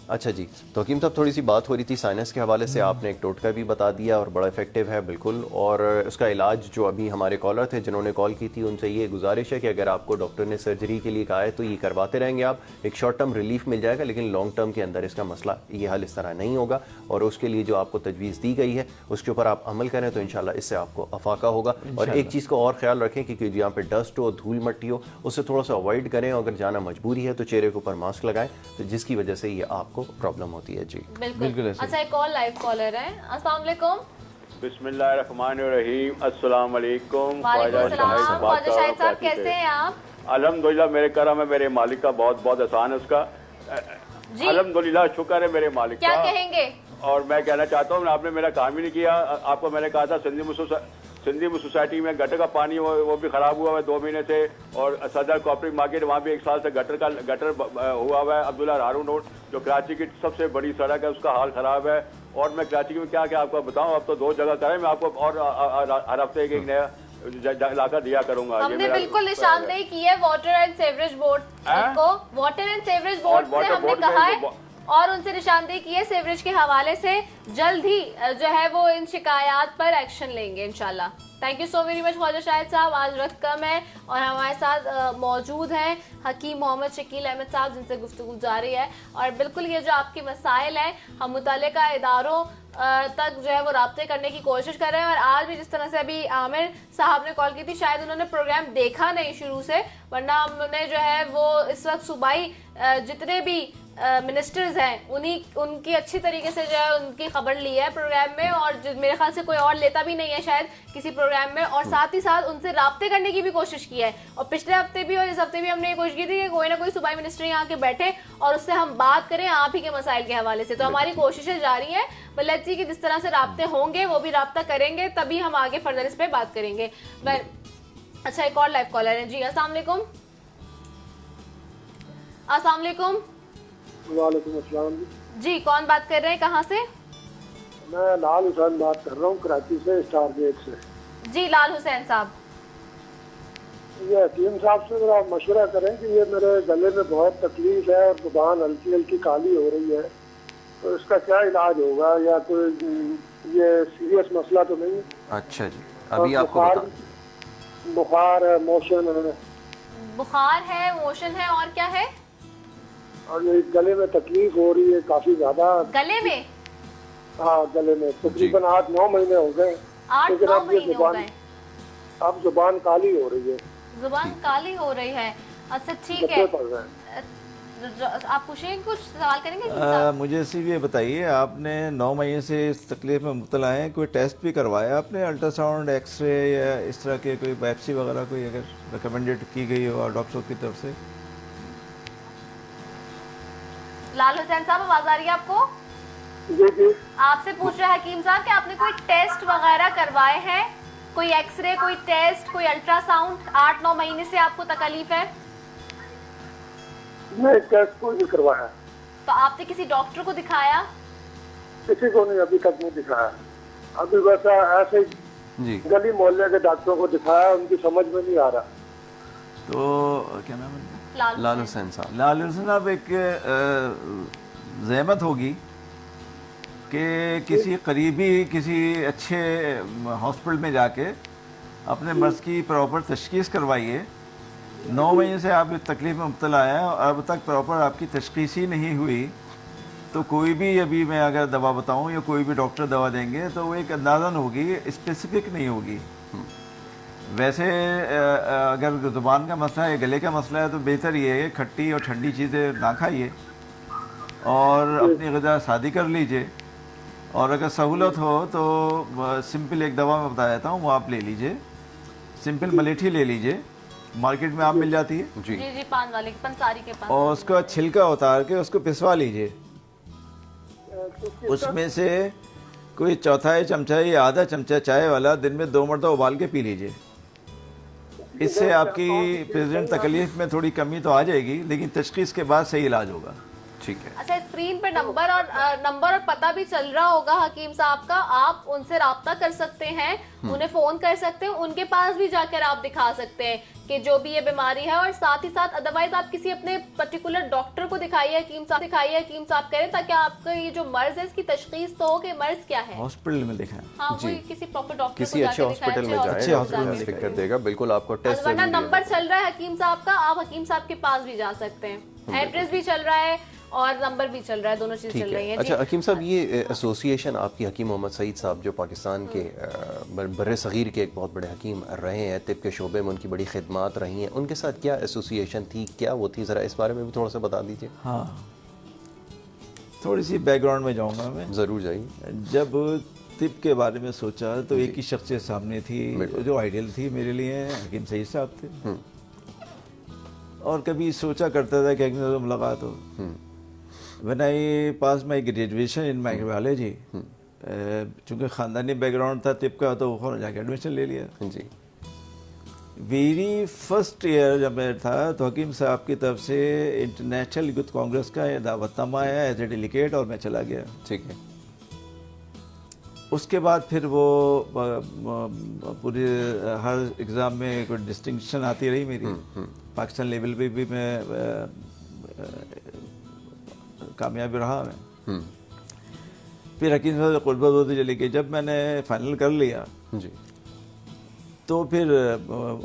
अच्छा जी, तो हकीम साहब थोड़ी सी बात हो रही थी साइनस के हवाले से, आपने एक टोटका भी बता दिया और बड़ा इफेक्टिव है बिल्कुल। और उसका इलाज जो अभी हमारे कॉलर थे जिन्होंने कॉल की थी उनसे ये गुजारिश है कि अगर आपको डॉक्टर ने सर्जरी के लिए कहा है तो ये करवाते रहेंगे आप, एक शॉर्ट टर्म रिलीफ मिल जाएगा, लेकिन लॉन्ग टर्म के अंदर इसका मसला ये हल इस तरह नहीं होगा। और उसके लिए जो आपको तजवीज़ दी गई है उसके ऊपर आप अमल करें तो इंशाल्लाह इससे आपको अफाका होगा। और एक चीज़ को और ख्याल रखें कि जहाँ पे डस्ट हो, धूल मट्टी हो, उससे थोड़ा सा अवॉइड करें। अगर जाना मजबूरी है तो चेहरे के ऊपर मास्क लगाएं, तो जिसकी वजह से ये आपको प्रॉब्लम होती है। जी बिल्कुल। अच्छा, एक और लाइव कॉलर है। अस्सलाम वालेकुम। बिस्मिल्लाहिर्रहमानिर्रहीम, अस्सलाम वालेकुम। वालेकुम सलाम। ख्वाजा शाहिद साहब कैसे हैं आप? अल्हम्दुलिल्लाह, मेरे करम है, मेरे मालिक का बहुत बहुत एहसान है उसका। अल्हम्दुलिल्लाह, शुक्र है मेरे मालिक का। क्या कहेंगे? और मैं कहना चाहता हूँ, आपने मेरा काम ही नहीं किया। आपको मैंने कहा था सिंधी सोसाइटी में गटर का पानी वो भी खराब हुआ है 2 महीने से, और सदर कोऑपरेटिव मार्केट वहाँ भी 1 साल से गटर हुआ हुआ है। अब्दुल्ला हारून रोड जो कराची की सबसे बड़ी सड़क है उसका हाल खराब है। और मैं कराची में क्या क्या आपको बताऊँ, अब तो 2 जगह करें, मैं आपको और हर हफ्ते एक नया लाकर दिया करूंगा। हमने बिल्कुल निशानदेही की है वाटर एंड सेवरेज बोर्ड को, वाटर एंड सेवरेज बोर्ड से हमने कहा है और उनसे निशानदेही की है सीवरेज के हवाले से। जल्द ही जो है वो इन शिकायत पर एक्शन लेंगे इंशाल्लाह। Thank you so very much Khwaja Shahid Sahab, आज वक्त कम है और हमारे साथ मौजूद हैं हकीम मोहम्मद शकील अहमद साहब जिनसे गुफ्तगू जारी है। और बिल्कुल ये जो आपके मसाइल हैं हम मुतल्लिका इदारों तक जो है वो राब्ते करने की कोशिश कर रहे हैं। और आज भी जिस तरह से अभी आमिर साहब ने कॉल की थी, शायद उन्होंने प्रोग्राम देखा नहीं शुरू से, वरना हमने जो है वो इस वक्त सुबाई जितने भी मिनिस्टर्स हैं उनकी अच्छी तरीके से जो है उनकी खबर ली है प्रोग्राम में, और मेरे ख्याल से कोई और लेता भी नहीं है शायद किसी प्रोग्राम में। और साथ ही साथ उनसे राब्ते करने की भी कोशिश की है, और पिछले हफ्ते भी और इस हफ्ते भी हमने ये कोशिश की थी कि कोई ना कोई सूबाई मिनिस्टर यहाँ के बैठे और उससे हम बात करें आप ही के मसाइल के हवाले से। तो हमारी कोशिशें जारी हैं, बल्कि जी कि जिस तरह से राब्ते होंगे वो भी राब्ता करेंगे, तभी हम आगे फर्दर इस पर बात करेंगे। अच्छा, एक और लाइव कॉलर है जी। अस्सलाम वालेकुम। अस्सलाम वालेकुम। वालेकुम अस्सलाम जी, कौन बात कर रहे हैं, कहाँ से? मैं लाल हुसैन बात कर रहा हूँ कराची से, स्टार गेट से। जी लाल हुसैन साहब, ये हकीम साहब से मेरा मशवरा करें कि ये मेरे गले में बहुत तकलीफ है और जुबान हल्की हल्की काली हो रही है, तो इसका क्या इलाज होगा, या कोई ये सीरियस मसला तो नहीं? अच्छा जी, अभी आपको बुखार है, मोशन है। बुखार है, मोशन है, और क्या है? और ये गले में तकलीफ हो रही है काफी ज्यादा। गले में? हाँ, गले में तकरीबन 8-9 महीने हो गए। 8-9 महीने हो गए। अब जुबान काली हो रही है। जुबान काली हो रही है, अच्छा ठीक है। आप पूछेंगे, कुछ सवाल करेंगे? मुझे सिर्फ ये बताइए, आपने 9 महीने से इस तकलीफ में मुब्तला हैं, कोई टेस्ट भी करवाया आपने, अल्ट्रासाउंड, एक्सरे या इस तरह के कोई बायोप्सी वगैरह कोई अगर रिकमेंडेड की गई हो डॉक्टर की तरफ से? लाल हुसैन साहब, आवाज आ रही है आपको? जी जी। आपसे पूछ रहे हकीम साहब कि आपने कोई टेस्ट वगैरह करवाए हैं, कोई एक्सरे, कोई टेस्ट, कोई अल्ट्रासाउंड? 8-9 महीने से आपको तकलीफ है? नहीं, टेस्ट कोई नहीं करवाया। तो आपने किसी डॉक्टर को दिखाया? किसी को नहीं, अभी तक नहीं दिखाया। अभी वैसा ऐसे जी गली मोहल्ले के डॉक्टरों को दिखाया, उनकी समझ में नहीं आ रहा। तो क्या नाम है? लाल हुसैन साहब। लाल हुसैन साहब, एक ज़हमत होगी कि किसी करीबी किसी अच्छे हॉस्पिटल में जाके अपने मर्ज़ की प्रॉपर तशख़ीस करवाइए। 9 महीने से आप इस तकलीफ में मुब्तला हैं और अब तक प्रॉपर आपकी तशख़ीस ही नहीं हुई, तो कोई भी अभी मैं अगर दवा बताऊं या कोई भी डॉक्टर दवा देंगे तो वो एक अंदाज़न होगी, स्पेसिफिक नहीं होगी। वैसे अगर ज़ुबान का मसला है या गले का मसला है तो बेहतर ये है खट्टी और ठंडी चीज़ें ना खाइए और अपनी ग़िज़ा शादी कर लीजिए, और अगर सहूलत हो तो सिंपल एक दवा मैं बता देता हूँ, वो आप ले लीजिए। सिंपल मलेठी ले लीजिए, मार्केट में आप मिल जाती है जी जी, पान वाले पंसारी के पास। और उसका छिलका उतार के उसको पिसवा लीजिए। उसमें से कोई चौथाई चमचा या आधा चमचा चाय वाला दिन में 2 मरतबा उबाल के पी लीजिए। इससे आपकी प्रेजेंट तकलीफ में थोड़ी कमी तो आ जाएगी, लेकिन तशख़ीस के बाद सही इलाज होगा। ठीक है। अच्छा, स्क्रीन पे नंबर और पता भी चल रहा होगा हकीम साहब का, आप उनसे राब्ता कर सकते हैं, उन्हें फोन कर सकते हैं, उनके पास भी जाकर आप दिखा सकते हैं कि जो भी ये बीमारी है। और साथ ही साथ अदरवाइज आप किसी अपने पर्टिकुलर डॉक्टर को दिखाइए, हकीम साहब करें, ताकि आपका ये जो मर्ज है इसकी तशखीस तो हो कि मर्ज क्या है। हॉस्पिटल में दिखाएं। हाँ, कोई किसी प्रॉपर डॉक्टर किसी अच्छे हॉस्पिटल में जाए, अच्छे हॉस्पिटल में फिक्र देगा, बिल्कुल आपको टेस्ट। वरना नंबर चल रहा है हकीम साहब का, आप हकीम साहब के पास भी जा सकते हैं, एड्रेस भी चल रहा है और नंबर भी चल रहा है, दोनों चीज चल रही है। अच्छा हकीम साहब, ये एसोसिएशन आपकी हकीम मोहम्मद सईद साहब जो पाकिस्तान के बर्रे सगीर के एक बहुत बड़े हकीम रहे हैं, तिब के शोबे में उनकी बड़ी खिदमात रही हैं, उनके साथ क्या एसोसिएशन थी, क्या वो थी, ज़रा इस बारे में भी थोड़ा सा बता दीजिए। हाँ, थोड़ी सी बैकग्राउंड में जाऊँगा मैं। ज़रूर जाइए। जब तिब के बारे में सोचा तो एक ही शख्सियत सामने थी जो आइडियल थी मेरे लिए, हकीम सईद साहब थे। और कभी सोचा करता था कि मुलाकात हो। When I passed my graduation in microbiology, चूँकि ख़ानदानी बैकग्राउंड था तिब का, तो फ़ौरन जाके एडमिशन ले लिया। जी। मेरी फर्स्ट ईयर जब मैं था तो हकीम साहब की तरफ से इंटरनेशनल यूथ कांग्रेस का दावतनामा आया एज ए डेलीगेट, और मैं चला गया। ठीक है। उसके बाद फिर वो पूरे हर एग्ज़ाम में कोई डिस्टिंक्शन आती रही मेरी। पाकिस्तान लेवल पे भी मैं कामयाबी रहा मैं। फिर हकीम साहब से कुर्बत होती चली गई। जब मैंने फाइनल कर लिया जी, तो फिर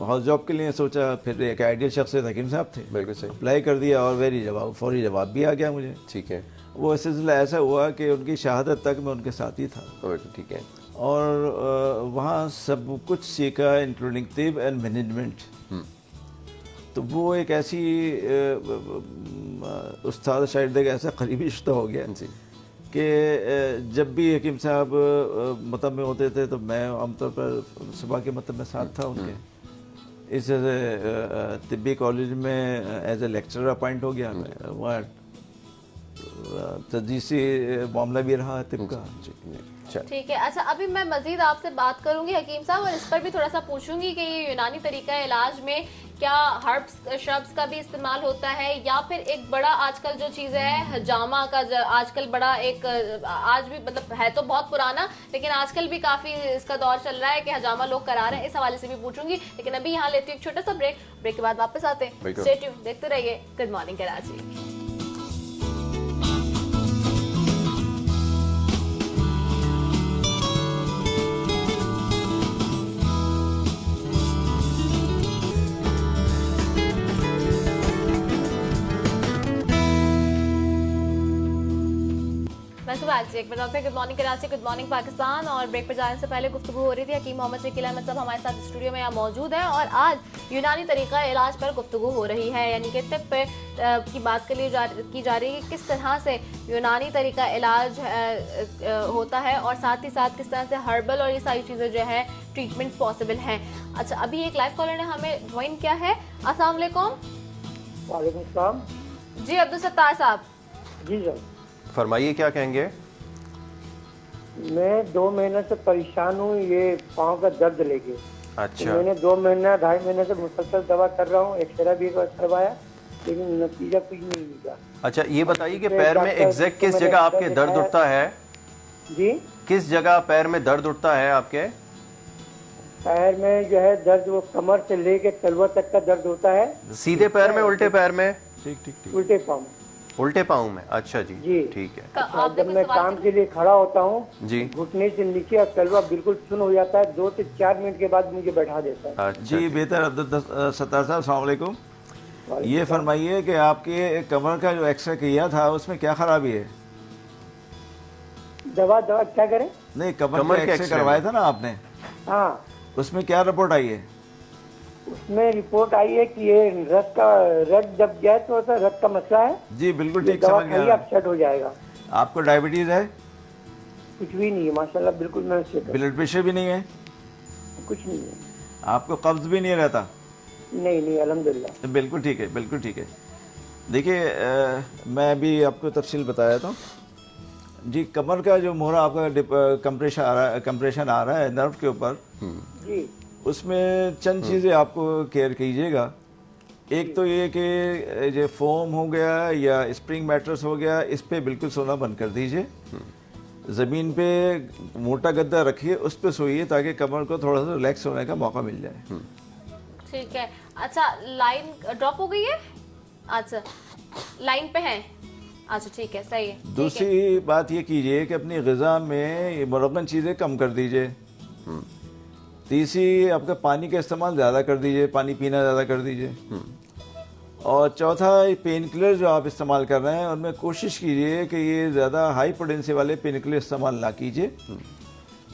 हाउस जॉब के लिए सोचा। फिर एक आइडियल शख्सियत हकीम साहब थे, बिल्कुल सही। अप्लाई कर दिया और फौरी जवाब भी आ गया मुझे। ठीक है, वो सिलसिला ऐसा हुआ कि उनकी शहादत तक मैं उनके साथ ही था ठीक है। और वहाँ सब कुछ सीखा, इंक्लूडिंग तिब एंड मैनेजमेंट। तो वो एक ऐसी उस्ताद शायद एक ऐसा करीबी रिश्ता हो गया जी कि जब भी हकीम साहब मतब में होते थे तो मैं आमतौर पर सुबह के मतब में साथ था उनके। इस तिब्बी कॉलेज में एज ए लेक्चरर अपॉइंट हो गया मैं। वहाँ तदरीसी मामला भी रहा तिब का। ठीक है। अच्छा, अभी मैं मजीद आपसे बात करूंगी हकीम साहब, और इस पर भी थोड़ा सा पूछूंगी कि ये यूनानी तरीका इलाज में क्या हर्ब्स शर्ब्स का भी इस्तेमाल होता है, या फिर एक बड़ा आजकल जो चीज़ है हजामा का आजकल बड़ा एक आज भी मतलब है तो बहुत पुराना, लेकिन आजकल भी काफ़ी इसका दौर चल रहा है कि हजामा लोग करा रहे हैं। इस हवाले से भी पूछूंगी, लेकिन अभी यहाँ लेती हूँ एक छोटा सा ब्रेक के बाद वापस आते हैं। स्टे ट्यून्ड, देखते रहिए गुड मॉर्निंग कराची। एक बार फिर good morning Karachi, good morning Pakistan. और ब्रेक पर जाने से पहले गुफ्तगू हो रही थी, हकीम मोहम्मद शकील अहमद साहब हमारे साथ स्टूडियो में यहाँ मौजूद है और आज यूनानी तरीका इलाज पर गुफ्तगू हो रही है, यानी कि तिब पे की बात की जा रही है, किस तरह से यूनानी तरीका इलाज होता है और साथ ही साथ किस तरह से हर्बल और ये सारी चीज़ें जो है ट्रीटमेंट पॉसिबल हैं। अच्छा, अभी एक लाइव कॉलर ने हमें ज्वाइन किया है। अस्सलाम वालेकुम। वालेकुम सलाम। जी अब्दुल सत्तार साहब। जी सर, फरमाइए क्या कहेंगे। मैं 2 महीने से परेशान हूँ ये पाँव का दर्द लेके। अच्छा, मैंने 2 महीना 2.5 महीने से मुसलसल दवा कर रहा हूँ, एक्सरे भी करवाया, लेकिन नतीजा कुछ नहीं मिला। अच्छा, ये बताइए कि पैर में एग्जैक्ट किस जगह आपके दर्द उठता है। जी, किस जगह पैर में दर्द उठता है आपके। पैर में जो है दर्द वो कमर से लेके तलवा तक का दर्द होता है। सीधे पैर में, उल्टे पैर में। ठीक। उल्टे पाँव में। उल्टे पाँव में। अच्छा जी, जी। ठीक है। अच्छा, जब मैं काम के लिए खड़ा होता हूँ जी, घुटने से नीचे और तलवा बिल्कुल सुन हो जाता है, 2 से 4 मिनट के बाद मुझे बैठा देता है। अच्छा, जी बेहतर। अब्दुल सत्तार साहब अस्सलाम वालेकुम। ये फरमाइए कि आपके कमर का जो एक्सरे किया था उसमें क्या खराबी है। दवा क्या करें। नहीं, कमर का एक्सरे करवाया था ना आपने, हाँ, उसमें क्या रिपोर्ट आई है। उसमें रिपोर्ट आई है कि ये रक्त जब गया तो रक्त का मसला है। जी बिल्कुल ठीक, दवा समझ खाइए गया। आप सेट हो जाएगा। आपको डायबिटीज है। कुछ भी नहीं है माशाल्लाह, बिल्कुल मैं सेट हूँ। ब्लड प्रेशर भी नहीं है। कुछ नहीं है। आपको कब्ज भी नहीं रहता। नहीं अल्हम्दुलिल्लाह। बिल्कुल ठीक है, बिल्कुल ठीक है। देखिए मैं अभी आपको तफसील बताया था जी। कमर का जो मोहरा आपका कंप्रेशन आ रहा है नर्व के ऊपर जी, उसमें चंद चीज़ें आपको केयर कीजिएगा। एक तो ये कि जो फोम हो गया या स्प्रिंग मैट्रेस हो गया, इस पे बिल्कुल सोना बंद कर दीजिए। ज़मीन पे मोटा गद्दा रखिए, उस पे सोइए ताकि कमर को थोड़ा सा रिलैक्स होने का मौका मिल जाए। ठीक है। अच्छा, लाइन ड्रॉप हो गई है। अच्छा, लाइन पे है। अच्छा ठीक है, सही है। दूसरी बात ये कीजिए कि अपनी ग़िज़ा में मुरक्कन चीज़ें कम कर दीजिए। तीसरी, आपका पानी का इस्तेमाल ज़्यादा कर दीजिए, पानी पीना ज़्यादा कर दीजिए। और चौथा, पेन किलर जो आप इस्तेमाल कर रहे हैं उनमें कोशिश कीजिए कि ये ज़्यादा हाई पोटेंसी वाले पेन किलर इस्तेमाल ना कीजिए,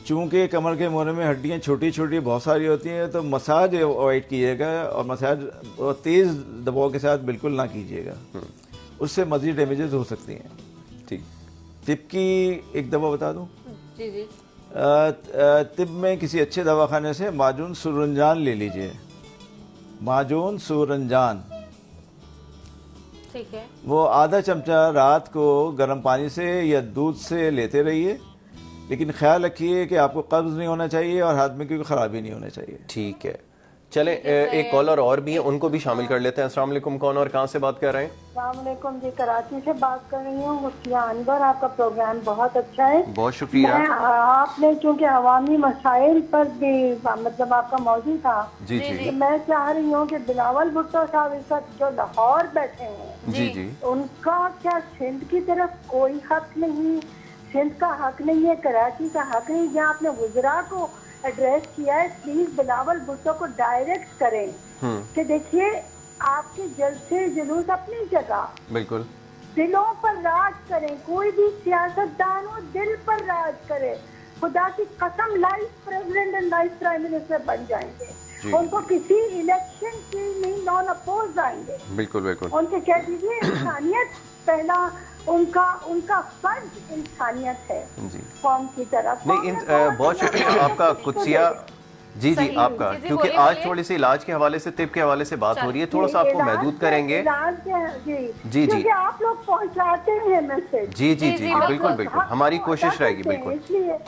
चूँकि कमर के मोहरे में हड्डियाँ छोटी छोटी बहुत सारी होती हैं, तो मसाज अवॉइड कीजिएगा और मसाज तेज़ दबाव के साथ बिल्कुल ना कीजिएगा, उससे मज़ीद डैमेजेस हो सकती हैं। ठीक। तिब की एक दवा बता दूँ। जी जी। तिब में किसी अच्छे दवाखाने से माजून सूरंजान ले लीजिए। माजून सूरंजान, ठीक है। वो आधा चमचा रात को गर्म पानी से या दूध से लेते रहिए, लेकिन ख्याल रखिए कि आपको कब्ज़ नहीं होना चाहिए और हाथ में कोई ख़राबी नहीं होना चाहिए। ठीक है, चले एक कॉलर और भी है, उनको भी शामिल कर लेते हैं। अस्सलाम वालेकुम, कौन और कहाँ से बात कर रहे हैं? अस्सलामुअलैकुम जी, कराची से बात कर रही हूँ, मुफ्तिया अनवर। आपका प्रोग्राम बहुत अच्छा है, बहुत शुक्रिया। आपने चूँकि अवामी मसाइल पर भी मतलब आपका मौजूद था, जी जी, मैं चाह रही हूँ कि बिलावल भुट्टो साहब इस वक्त जो लाहौर बैठे हैं, जी जी, उनका क्या सिंध की तरफ कोई हक नहीं, सिंध का हक नहीं है, कराची का हक नहीं, जहाँ आपने गुजरा को एड्रेस किया है, प्लीज बिलावल भुट्टो को डायरेक्ट करें कि देखिए आपके जलसे जुलूस अपनी जगह, बिल्कुल दिलों पर राज करें, कोई भी सियासतदान हो दिल पर राज करे, खुदा की कसम life president and life prime minister बन जाएंगे, उनको किसी इलेक्शन की नहीं, नॉन अपोज आएंगे, बिल्कुल बिल्कुल, उनके कह दीजिए इंसानियत पहला, उनका फर्ज इंसानियत है जी कौम की तरफ। नहीं बहुत शुक्रिया आपका कुदसिया जी जी आपका, क्योंकि आज थोड़ी सी इलाज के हवाले से, तिब के हवाले से बात हो रही है, थोड़ा सा आपको महदूद करेंगे। जी जी, आप लोग पहुंचाते हैं मैसेज। जी जी जी, बिल्कुल बिल्कुल, हमारी कोशिश रहेगी, बिल्कुल इसलिए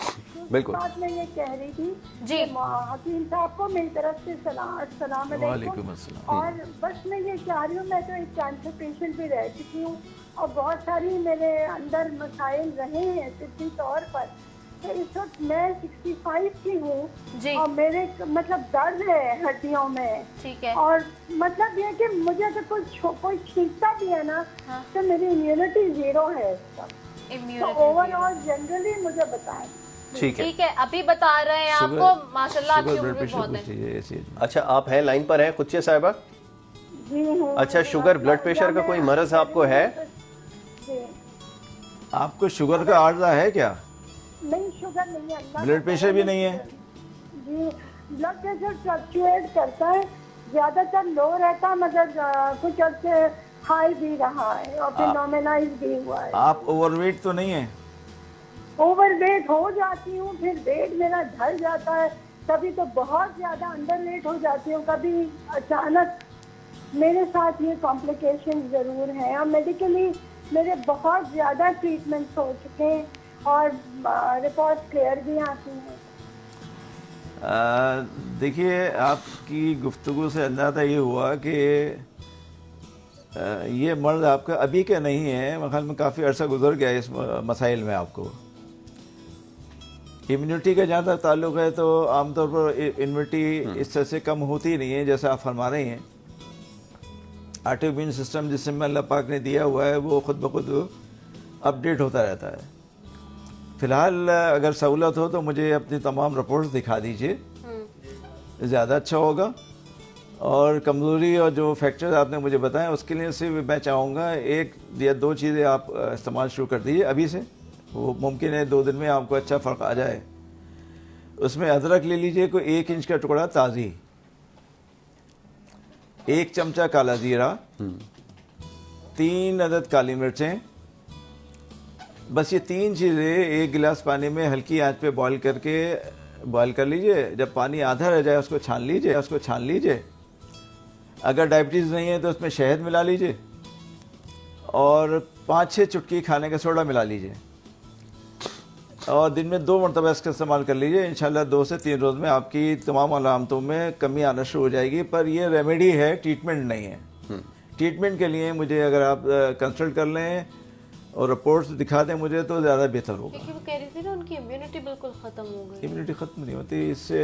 बिल्कुल। बात मैं ये कह रही थी जी, हकीम साहब को मेरी तरफ से अस्सलाम वालेकुम। और बस मैं ये चाह रही हूँ, मैं तो एक कैंसर पेशेंट भी रह चुकी हूँ और बहुत सारी मेरे अंदर मसाइल रहे हैं तिब्बी तौर पर, तो इस वक्त मैं 65 की हूँ और मेरे मतलब दर्द है हड्डियों में, ठीक है, और मतलब ये कि मुझे अगर कोई छींकता भी है ना, तो मेरी इम्यूनिटी 0 है इस वक्त, तो ओवरऑल जनरली मुझे बताएं। ठीक है, अभी बता रहे हैं आपको, माशाल्लाह आपकी उम्र भी बहुत है। अच्छा, आप हैं लाइन पर हैं कुदसिया साहिबा? जी हूँ। अच्छा, शुगर ब्लड प्रेशर का कोई मर्ज आपको है? आपको शुगर का आर्जा है क्या? नहीं, शुगर नहीं है, ब्लड प्रेशर भी नहीं है? जी, ब्लड प्रेशर फ्लक्चुएट करता है, ज्यादातर लो रहता है, मगर कुछ अर्से हाई भी रहा है और फिर नॉर्मलाइज भी हुआ है। आप ओवरवेट तो नहीं है? ओवरवेट हो जाती हूँ, फिर वेट मेरा ढल जाता है, कभी तो बहुत ज्यादा अंडरवेट हो जाती हूँ, कभी अचानक। मेरे साथ ये कॉम्प्लिकेशन जरूर हैं और मेडिकली मेरे बहुत ज्यादा ट्रीटमेंट्स हो चुके हैं और रिपोर्ट क्लियर भी आती हैं। देखिए, आपकी गुफ्तगू से अंदाज़ा ये हुआ कि ये मर्द आपका अभी का नहीं है, मगर में काफ़ी अरसा गुजर गया इस मसाइल में। आपको इम्यूनिटी का जहाँ तक ताल्लुक़ है तो आमतौर पर इम्यूनिटी इस तरह से कम होती नहीं है जैसा आप फरमा रहे हैं। ऑटोइम्यून सिस्टम जिसमें अल्लाह पाक ने दिया हुआ है वो खुद ब खुद अपडेट होता रहता है। फ़िलहाल अगर सहूलत हो तो मुझे अपनी तमाम रिपोर्ट्स दिखा दीजिए, ज़्यादा अच्छा होगा। और कमज़ोरी और जो फैक्टर्स आपने मुझे बताए उसके लिए से मैं चाहूँगा 1 या 2 चीज़ें आप इस्तेमाल शुरू कर दीजिए अभी से, वो मुमकिन है 2 दिन में आपको अच्छा फ़र्क आ जाए। उसमें अदरक ले लीजिए, कोई 1 इंच का टुकड़ा ताज़ी, 1 चमचा काला ज़ीरा, 3 अदद काली मिर्चें, बस ये 3 चीज़ें 1 गिलास पानी में हल्की आंच पे बॉईल कर लीजिए। जब पानी आधा रह जाए उसको छान लीजिए। अगर डायबिटीज़ नहीं है तो उसमें शहद मिला लीजिए और 5-6 चुटकी खाने का सोडा मिला लीजिए और दिन में 2 मरतबा इसका इस्तेमाल कर लीजिए। इंशाल्लाह 2 से 3 रोज़ में आपकी तमाम अलामतों में कमी आना शुरू हो जाएगी। पर ये रेमेडी है, ट्रीटमेंट नहीं है। ट्रीटमेंट के लिए मुझे अगर आप कंसल्ट कर लें और रिपोर्ट्स दिखा दें मुझे तो ज़्यादा बेहतर होगा। क्योंकि वो कह रही थी ना उनकी इम्यूनिटी बिल्कुल ख़त्म हो गई। इम्यूनिटी ख़त्म नहीं होती इससे,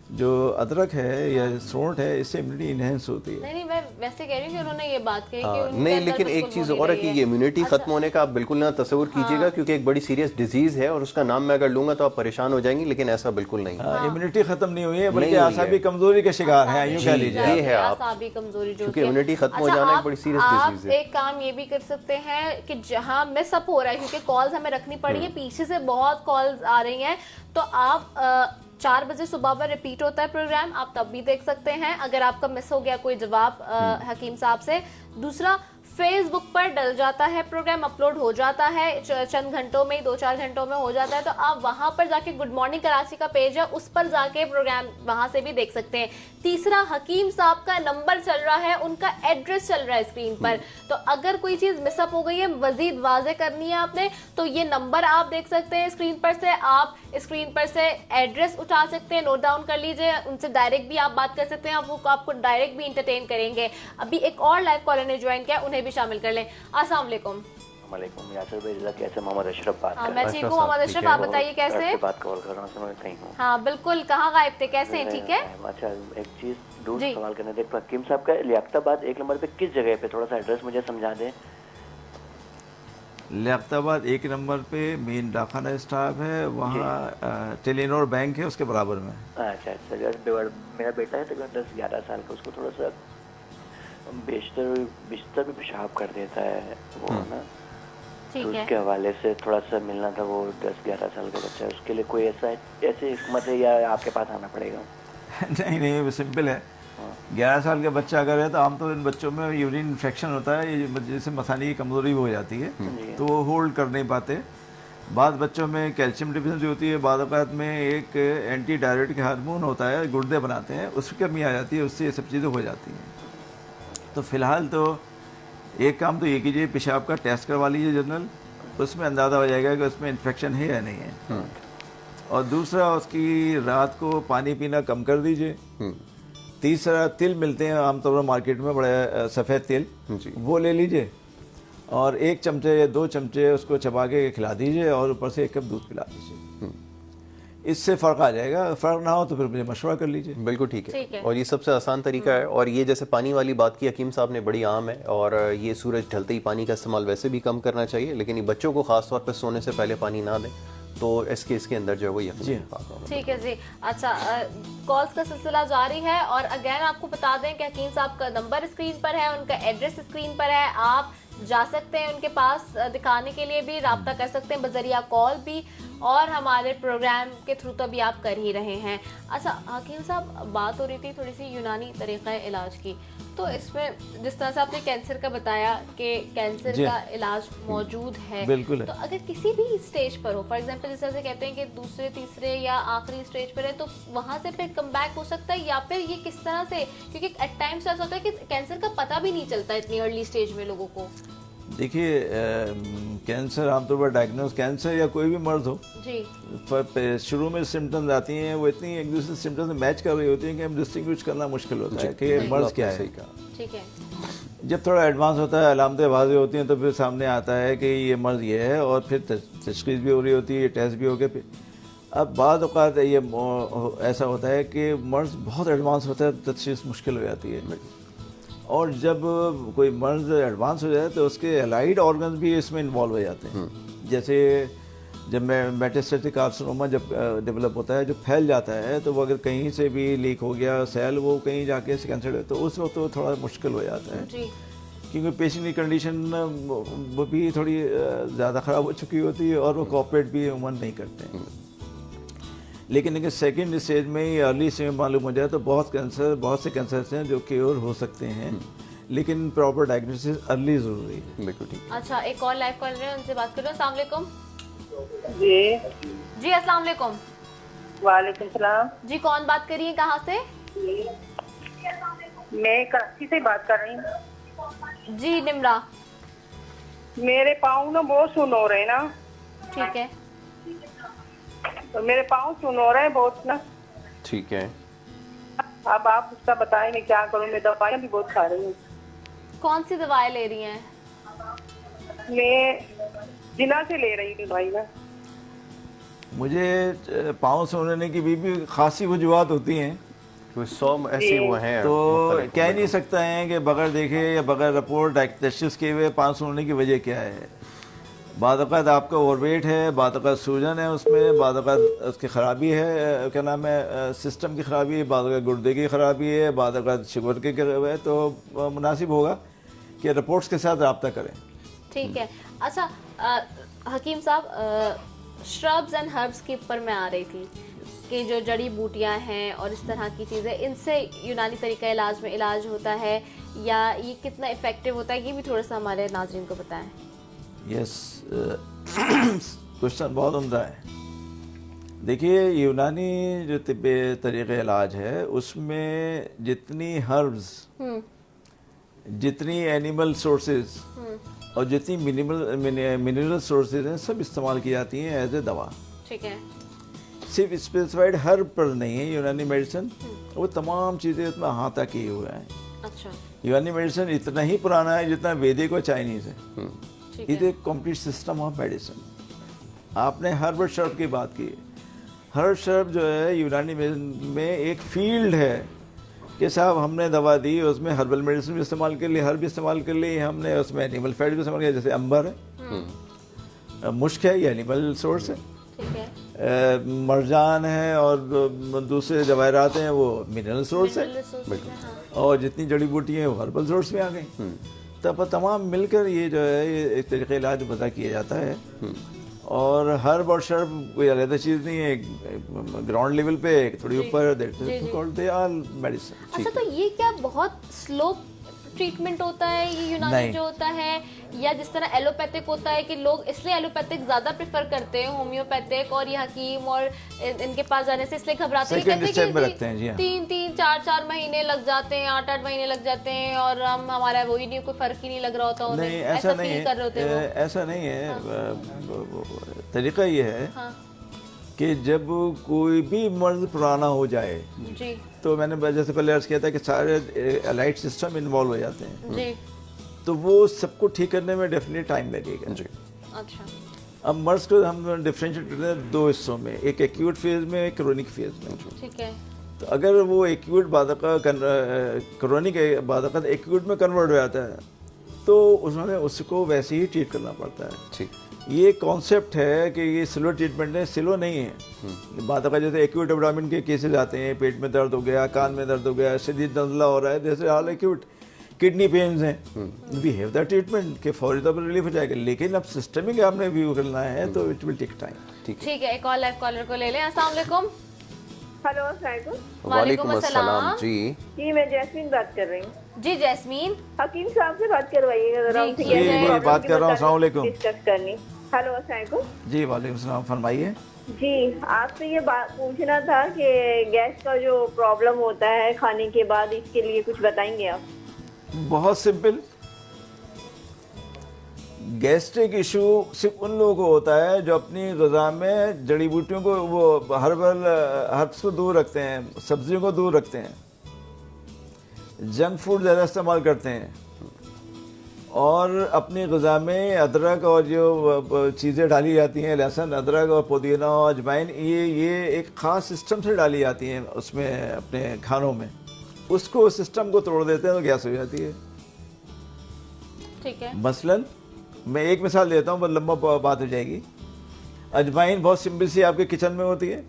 जो अदरक है या सौंठ है इससे इम्यूनिटी इनहेंस होती है। नहीं, मैं वैसे कह रही हूँ कि उन्होंने ये बात कही कि उनके नहीं, अंदर लेकिन एक बिल्कुल चीज़ वो और है नहीं कि रही ये इम्यूनिटी खत्म होने का आप बिल्कुल ना तस्वुर कीजिएगा, क्योंकि एक बड़ी सीरियस डिजीज़ है और उसका नाम मैं अगर लूँगा तो आप परेशान हो जाएंगी, लेकिन ऐसा बिल्कुल नहीं है। इम्यूनिटी खत्म नहीं हुई है, बल्कि आसाबी कमजोरी के शिकार हैं, यूँ कह लीजिए। ये है आप, आसाबी कमजोरी जो क्योंकि इम्यूनिटी खत्म हो जाना एक बड़ी सीरियस डिजीज है। एक काम ये भी कर सकते हैं कि जहां मिस अप हो रहा है, क्योंकि कॉल्स हमें रखनी पड़ी है, पीछे से बहुत कॉल्स आ रही हैं, तो आप 4 बजे सुबह पर रिपीट होता है प्रोग्राम, आप तब भी देख सकते हैं अगर आपका मिस हो गया कोई जवाब हकीम साहब से। दूसरा, फेसबुक पर डल जाता है, प्रोग्राम अपलोड हो जाता है, चंद घंटों में, 2-4 घंटों में हो जाता है, तो आप वहां पर जाके गुड मॉर्निंग कराची का पेज है उस पर जाके प्रोग्राम वहां से भी देख सकते हैं। तीसरा, हकीम साहब का नंबर चल रहा है, उनका एड्रेस चल रहा है स्क्रीन पर, तो अगर कोई चीज मिसअप हो गई है, मजीद वाजे करनी है आपने, तो ये नंबर आप देख सकते हैं स्क्रीन पर से, आप स्क्रीन पर से एड्रेस उठा सकते हैं, नोट डाउन कर लीजिए, उनसे डायरेक्ट भी आप बात कर सकते हैं, वो आपको डायरेक्ट भी इंटरटेन करेंगे। अभी एक और लाइव कॉलर ने ज्वाइन किया, उन्हें भी शामिल कर लें। अस्सलाम वालेकुम। वालेकुम, यासर भाई कैसे? मोहम्मद अशरफ बात कर रहा हूं। मैं ठीक हूँ मोहम्मद अशरफ, आप बताइए कैसे हैं? बात कॉल कर रहा हूँ, मैं कहीं हूँ। हाँ बिल्कुल, कहाँ गायब थे, कैसे हैं? ठीक है। अच्छा, एक चीज दूर सवाल करने थे, हकीम साहब का लियाकताबाद 1 नंबर पे किस जगह पे, थोड़ा सा एड्रेस मुझे समझा दें। लियाकताबाद 1 नंबर पे मेन डाकखाना स्टाफ है, वहाँ टेलीनॉर बैंक है उसके बराबर में। अच्छा अच्छा, मेरा बेटा है तकरीबन 10-11 साल का, उसको थोड़ा सा बिस्तर में पेशाब कर देता है वो ना, तो उसके हवाले से थोड़ा सा मिलना था। वो 10-11 साल का बच्चा है, उसके लिए कोई ऐसी हिकमत है या आपके पास आना पड़ेगा? नहीं, वो सिंपल है। 11 साल का बच्चा अगर है तो आमतौर इन बच्चों में यूरिन इन्फेक्शन होता है, ये जैसे मसानी की कमजोरी हो जाती है, तो वो होल्ड कर नहीं पाते। बाद बच्चों में कैल्शियम डिफिशिएंसी होती है, बाद औक़ात में एक एंटी डायरेटिक हार्मोन होता है, गुर्दे बनाते हैं, उसकी कमी आ जाती है, उससे ये सब चीज़ें हो जाती हैं। तो फ़िलहाल तो एक काम तो ये कीजिए, पेशाब का टेस्ट करवा लीजिए जनरल, उसमें अंदाज़ा हो जाएगा कि उसमें इन्फेक्शन है या नहीं है। और दूसरा, उसकी रात को पानी पीना कम कर दीजिए। तीसरा, तिल मिलते हैं आमतौर पर मार्केट में, बड़े सफ़ेद तिल, वो ले लीजिए और 1 चमचे या 2 चमचे उसको चबा के खिला दीजिए और ऊपर से 1 कप दूध पिला दीजिए। इससे फ़र्क आ जाएगा। फ़र्क ना हो तो फिर मुझे मशवरा कर लीजिए। बिल्कुल ठीक है। और ये सबसे आसान तरीका है। और ये जैसे पानी वाली बात की हकीम साहब ने, बड़ी आम है, और ये सूरज ढलते ही पानी का इस्तेमाल वैसे भी कम करना चाहिए, लेकिन ये बच्चों को खास तौर पर सोने से पहले पानी ना दें, तो इसके अंदर जो है वो यकीन। ठीक है जी। अच्छा, कॉल्स का सिलसिला जारी है और अगेन आपको बता दें कि हकीम साहब का नंबर स्क्रीन पर है, उनका एड्रेस स्क्रीन पर है, आप जा सकते हैं उनके पास, दिखाने के लिए भी राब्ता कर सकते हैं बजरिया कॉल भी, और हमारे प्रोग्राम के थ्रू तो भी आप कर ही रहे हैं। अच्छा हकीम साहब, बात हो रही थी थोड़ी सी यूनानी तरीक़ा इलाज की, तो इसमें जिस तरह से आपने कैंसर का बताया कि कैंसर का इलाज मौजूद है, तो अगर किसी भी स्टेज पर हो, फॉर एग्जांपल जिस तरह से कहते हैं कि दूसरे, तीसरे या आखिरी स्टेज पर है, तो वहाँ से फिर कम बैक हो सकता है, या फिर ये किस तरह से, क्योंकि एट टाइम्स ऐसा होता है कि कैंसर का पता भी नहीं चलता इतनी अर्ली स्टेज में लोगों को। देखिए, कैंसर आमतौर पर डायग्नोज, कैंसर या कोई भी मर्ज हो जी, पर शुरू में सिम्टम्स आती हैं, वो इतनी एक दूसरे सिम्टम्स से मैच कर रही होती हैं कि हम डिस्टिंग्विश करना मुश्किल होता है कि ये मर्ज क्या है। ठीक है। जब थोड़ा एडवांस होता है, अलामतें वाज़ेह होती हैं, तो फिर सामने आता है कि ये मर्ज ये है, और फिर तशख़ीस भी हो रही होती है, टेस्ट भी हो गए। अब बाद औक़ात ये ऐसा होता है कि मर्ज बहुत एडवांस होता है, तशख़ीस मुश्किल हो जाती है। और जब कोई मर्ज एडवांस हो जाए तो उसके एलाइड ऑर्गन्स भी इसमें इन्वॉल्व हो जाते हैं। जैसे जब मेटास्टेटिक कार्सिनोमा जब डेवलप होता है, जो फैल जाता है, तो वो अगर कहीं से भी लीक हो गया सेल, वो कहीं जाके कैंसर, तो उस वक्त तो थोड़ा मुश्किल हो जाता है जी। क्योंकि पेशेंट की कंडीशन वो भी थोड़ी ज़्यादा ख़राब हो चुकी होती है और वो कोऑपरेट भी उम्र नहीं करते हैं। लेकिन अगर सेकेंड स्टेज में ही अर्ली स्टेज में मालूम हो जाए तो बहुत से कैंसर हैं जो क्योर हो सकते हैं, लेकिन प्रॉपर डायग्नोसिस अर्ली ज़रूरी है। बिल्कुल ठीक। अच्छा, एक और लाइव कॉल रहे हैं, उनसे बात कर रहे हैं। अस्सलाम वालेकुम। जी अस्सलाम वालेकुम। वालेकुम सलाम जी, कौन बात कर रही है, कहाँ से? मैं कराची से बात कर रही हूँ। जी निम्रा। मेरे पाँव ना बहुत सुन हो रहे हैं ना। ठीक है। तो मेरे पाँव सुन हो रहे हैं बहुत ना। ठीक है। अब आप उसका बताएं मैं क्या करूं, मैं दवाइयाँ भी बहुत खा रही हूँ। कौन सी दवाई ले रही हैं? मैं जिना से ले रही हूँ दवाई ना। मुझे पाँव सूखने की भी खासी वजूहत होती हैं, ऐसी वो हैं, तो कह नहीं सकता है कि बगैर देखे या बगैर रिपोर्ट तशख़ीस किए हुए पाँव सूखने की वजह क्या है। बाद औक़ात आपका ओवरवेट है, बाद औक़ात सूजन है उसमें, बाद औक़ात उसकी ख़राबी है, क्या नाम है, सिस्टम की ख़राबी है, बाद औक़ात गुर्दे की ख़राबी है, बाद औक़ात शुगर की है, तो मुनासिब होगा कि रिपोर्ट्स के साथ रब्ता करें। ठीक है। अच्छा हकीम साहब, श्रब्स एंड हर्ब्स के ऊपर मैं आ रही थी कि जो जड़ी बूटियां हैं और इस तरह की चीज़ें, इनसे यूनानी तरीका इलाज में इलाज होता है या ये कितना इफेक्टिव होता है, ये भी थोड़ा सा हमारे नाज़रीन को बताएं। यस, क्वेश्चन बहुत उम्दा है। देखिए, यूनानी जो तिब्बे तरीक़े इलाज है उसमें जितनी हर्ब्स, जितनी एनिमल सोर्सेज और जितनी मिनरल सोर्सेज हैं सब इस्तेमाल की जाती हैं एज ए दवा। ठीक है। सिर्फ स्पेसिफाइड हर्ब पर नहीं है यूनानी मेडिसिन, वो तमाम चीज़ें उसमें अहाता किए हुए हैं। अच्छा। यूनानी मेडिसिन इतना ही पुराना है जितना वैदिक और चाइनीज़ है। ठीक इट है। एक कंप्लीट सिस्टम ऑफ मेडिसिन। आपने हर्ब शर्ब की बात की, हर्ब शर्ब जो है यूनानी मेडिसिन में एक फील्ड है कि साहब हमने दवा दी, उसमें हर्बल मेडिसिन भी इस्तेमाल कर ली, हर्ब भी इस्तेमाल कर ली, हमने उसमें एनिमल फैट भी इस्तेमाल किया, जैसे अंबर है, मुश्क है, ये एनिमल सोर्स है, ठीक है। मरजान है और दूसरे जवाहरात हैं वो मिनरल सोर्स है, और जितनी जड़ी बूटी हैं वो हर्बल सोर्स में आ गई। तब तमाम मिलकर ये जो है ये एक तरीक़े इलाज वज़ा किया जाता है। और हर्ब और शर्ब कोई अलग चीज़ नहीं है, ग्राउंड लेवल पे थोड़ी ऊपर, दे आर मेडिसिन। अच्छा, तो ये क्या बहुत स्लो ट्रीटमेंट होता है ये यूनानी जो होता है, या जिस तरह एलोपैथिक होता है कि लोग इसलिए एलोपैथिक ज्यादा प्रेफर करते हैं होम्योपैथिक, और ये हकीम और इनके पास जाने से इसलिए घबराते हैं, कहते हैं कि 3-4 महीने लग जाते हैं, 8-8 महीने लग जाते हैं, और हम हमारा वही नहीं, कोई फर्क ही नहीं लग रहा होता उन्हें, ऐसा फील कर रहे होते हैं वो। ऐसा नहीं है। तरीका ये है कि जब कोई भी मर्ज पुराना हो जाए जी, तो मैंने जैसे पहले अर्ज किया था कि सारे एलाइट सिस्टम इन्वॉल्व हो जाते हैं जी, तो वो सबको ठीक करने में डेफिनेटली टाइम लगेगा जी। अच्छा। अब मर्ज को हम डिफरेंशिएट करते हैं दो हिस्सों में, एक एक्यूट फेज में, एक क्रोनिक फेज में। ठीक है। तो अगर वो एक्यूट क्रोनिक बादक़त एक्यूट में कन्वर्ट हो जाता है तो उसमें उसको वैसे ही ट्रीट करना पड़ता है। ठीक। ये कॉन्सेप्ट है कि ये स्लो ट्रीटमेंट है, स्लो नहीं है। बात का जैसे एक्यूट एब्डोमेन के केसेस आते हैं, पेट में दर्द हो गया, कान में दर्द हो गया, शदीद नज़ला हो रहा है, जैसे हाल एक्यूट किडनी पेन्स हैं, वी हैव द ट्रीटमेंट के फौरी तौर पर रिलीफ हो जाएगा। लेकिन अब सिस्टमिक आपने व्यू करना है तो इट विल टेक टाइम। ठीक है, एक और लाइव कॉलर को ले लें। अस्सलाम वालेकुम। हेलो, अस्सलाम वालेकुम अस्सलाम जी। जी, मैं जैस्मीन बात कर रही हूँ। जी जैस्मीन, हकीम साहब से बात करवाइएगा जरा। जी बात कर रहा हूँ, अस्सलाम वालेकुम। डिस्कस करनी। हेलो, अस्सलाम जी। वालेकुम सलाम, फरमाइए। जी, आपसे ये बात पूछना था कि गैस का जो प्रॉब्लम होता है खाने के बाद, इसके लिए कुछ बताएंगे आप? बहुत सिंपल, गैस्ट्रिक इशू सिर्फ उन लोगों को होता है जो अपनी ग़िज़ा में जड़ी बूटियों को, वो हर्ब्स को दूर रखते हैं, सब्जियों को दूर रखते हैं, जंक फूड ज़्यादा इस्तेमाल करते हैं, और अपनी ग़िज़ा में अदरक और जो चीज़ें डाली जाती हैं, लहसुन, अदरक और पुदीना और अजवाइन, ये एक ख़ास सिस्टम से डाली जाती हैं उसमें अपने खानों में, उसको सिस्टम को तोड़ देते हैं तो गैस हो जाती है। ठीक है। मसलन मैं एक मिसाल देता हूँ, बहुत लंबा बात हो जाएगी। अजवाइन बहुत सिंपल सी आपके किचन में होती है,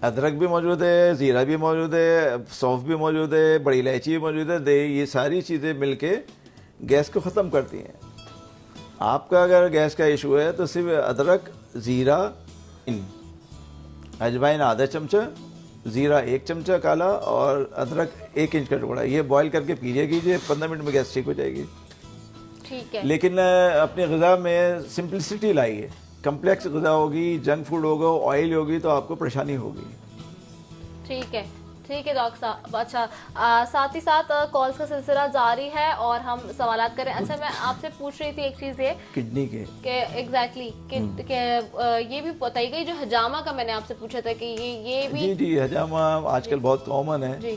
अदरक भी मौजूद है, ज़ीरा भी मौजूद है, सौंफ भी मौजूद है, बड़ी इलायची भी मौजूद है, दही, ये सारी चीज़ें मिलके गैस को ख़त्म करती हैं। आपका अगर गैस का इशू है तो सिर्फ अदरक, ज़ीरा, अजवाइन आधा चमचा, ज़ीरा 1 चमचा काला, और अदरक 1 इंच का टुकड़ा, ये बॉईल करके पीजिए कीजिए, 15 मिनट में गैस ठीक हो जाएगी। ठीक है। लेकिन अपनी ग़िज़ा में सिंपलिसिटी लाइए। कम्प्लेक्स ग़िज़ा होगी, जंक फूड होगा, ऑयल होगी तो आपको परेशानी होगी। ठीक है, ठीक है डॉक्टर साहब। अच्छा, साथ ही साथ कॉल्स का सिलसिला जारी है और हम सवालात करें। अच्छा, मैं आपसे पूछ रही थी एक चीज़ ये किडनी के एग्जैक्टली ये भी बताइएगा, जो हजामा का मैंने आपसे पूछा था कि ये भी। जी जी, हजामा आजकल बहुत कॉमन है।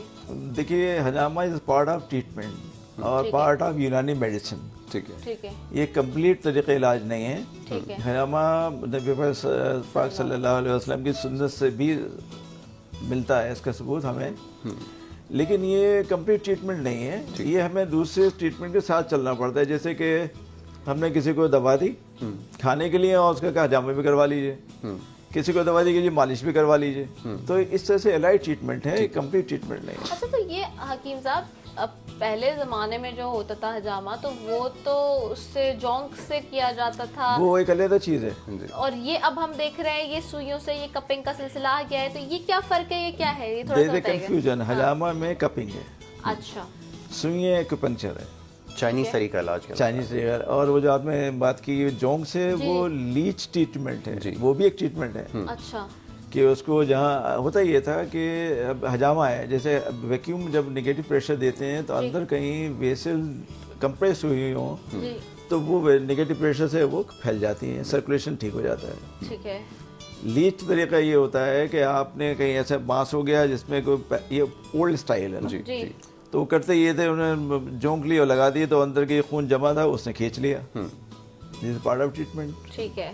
देखिए, हजामा इज पार्ट ऑफ ट्रीटमेंट और पार्ट ऑफ यूनानी मेडिसिन। ठीक है, ठीक है। ये कंप्लीट तरीक़े इलाज नहीं है। ठीक है। हजामा नबी पाक सल्लल्लाहु अलैहि वसल्लम की सुन्नत से भी मिलता है, इसका सबूत हमें, लेकिन ये कंप्लीट ट्रीटमेंट नहीं है। ये हमें दूसरे ट्रीटमेंट के साथ चलना पड़ता है। जैसे कि हमने किसी को दवा दी खाने के लिए और उसका कहा हजामा भी करवा लीजिए, किसी को दवा दी कीजिए, मालिश भी करवा लीजिए, तो इस तरह से एलाइड ट्रीटमेंट है, कंप्लीट ट्रीटमेंट नहीं है। अच्छा, तो ये हकीम साहब, अब पहले ज़माने में जो होता था हजामा, तो वो तो उससे जोंक से किया जाता था, वो एक अलग चीज़ है। और ये अब हम देख रहे हैं ये सुइयों से, ये कपिंग का सिलसिला आ गया है, तो ये क्या फ़र्क है, ये क्या है, ये थोड़ा सा बताइएगा। कंफ्यूजन, हजामा में कपिंग है। अच्छा। सुइयाँ एक्यूपंक्चर है, चाइनीज तरीका इलाज का। चाइनीज तरीका। और वो जो आपने बात की जोंक से, वो लीच ट्रीटमेंट है, वो भी एक ट्रीटमेंट है। अच्छा, कि उसको जहाँ होता ये था कि अब हजामा है, जैसे वैक्यूम जब नेगेटिव प्रेशर देते हैं तो अंदर कहीं वेसल कंप्रेस हुई हो तो वो नेगेटिव प्रेशर से वो फैल जाती हैं, सर्कुलेशन ठीक हो जाता है। ठीक है। लीच तरीका ये होता है कि आपने कहीं ऐसा मांस हो गया जिसमें कोई, ये ओल्ड स्टाइल है ना, जी। तो वो करते ये थे, उन्होंने जोंक ली और लगा दिए तो अंदर के खून जमा था उसने खींच लिया। This is part of treatment. ठीक है।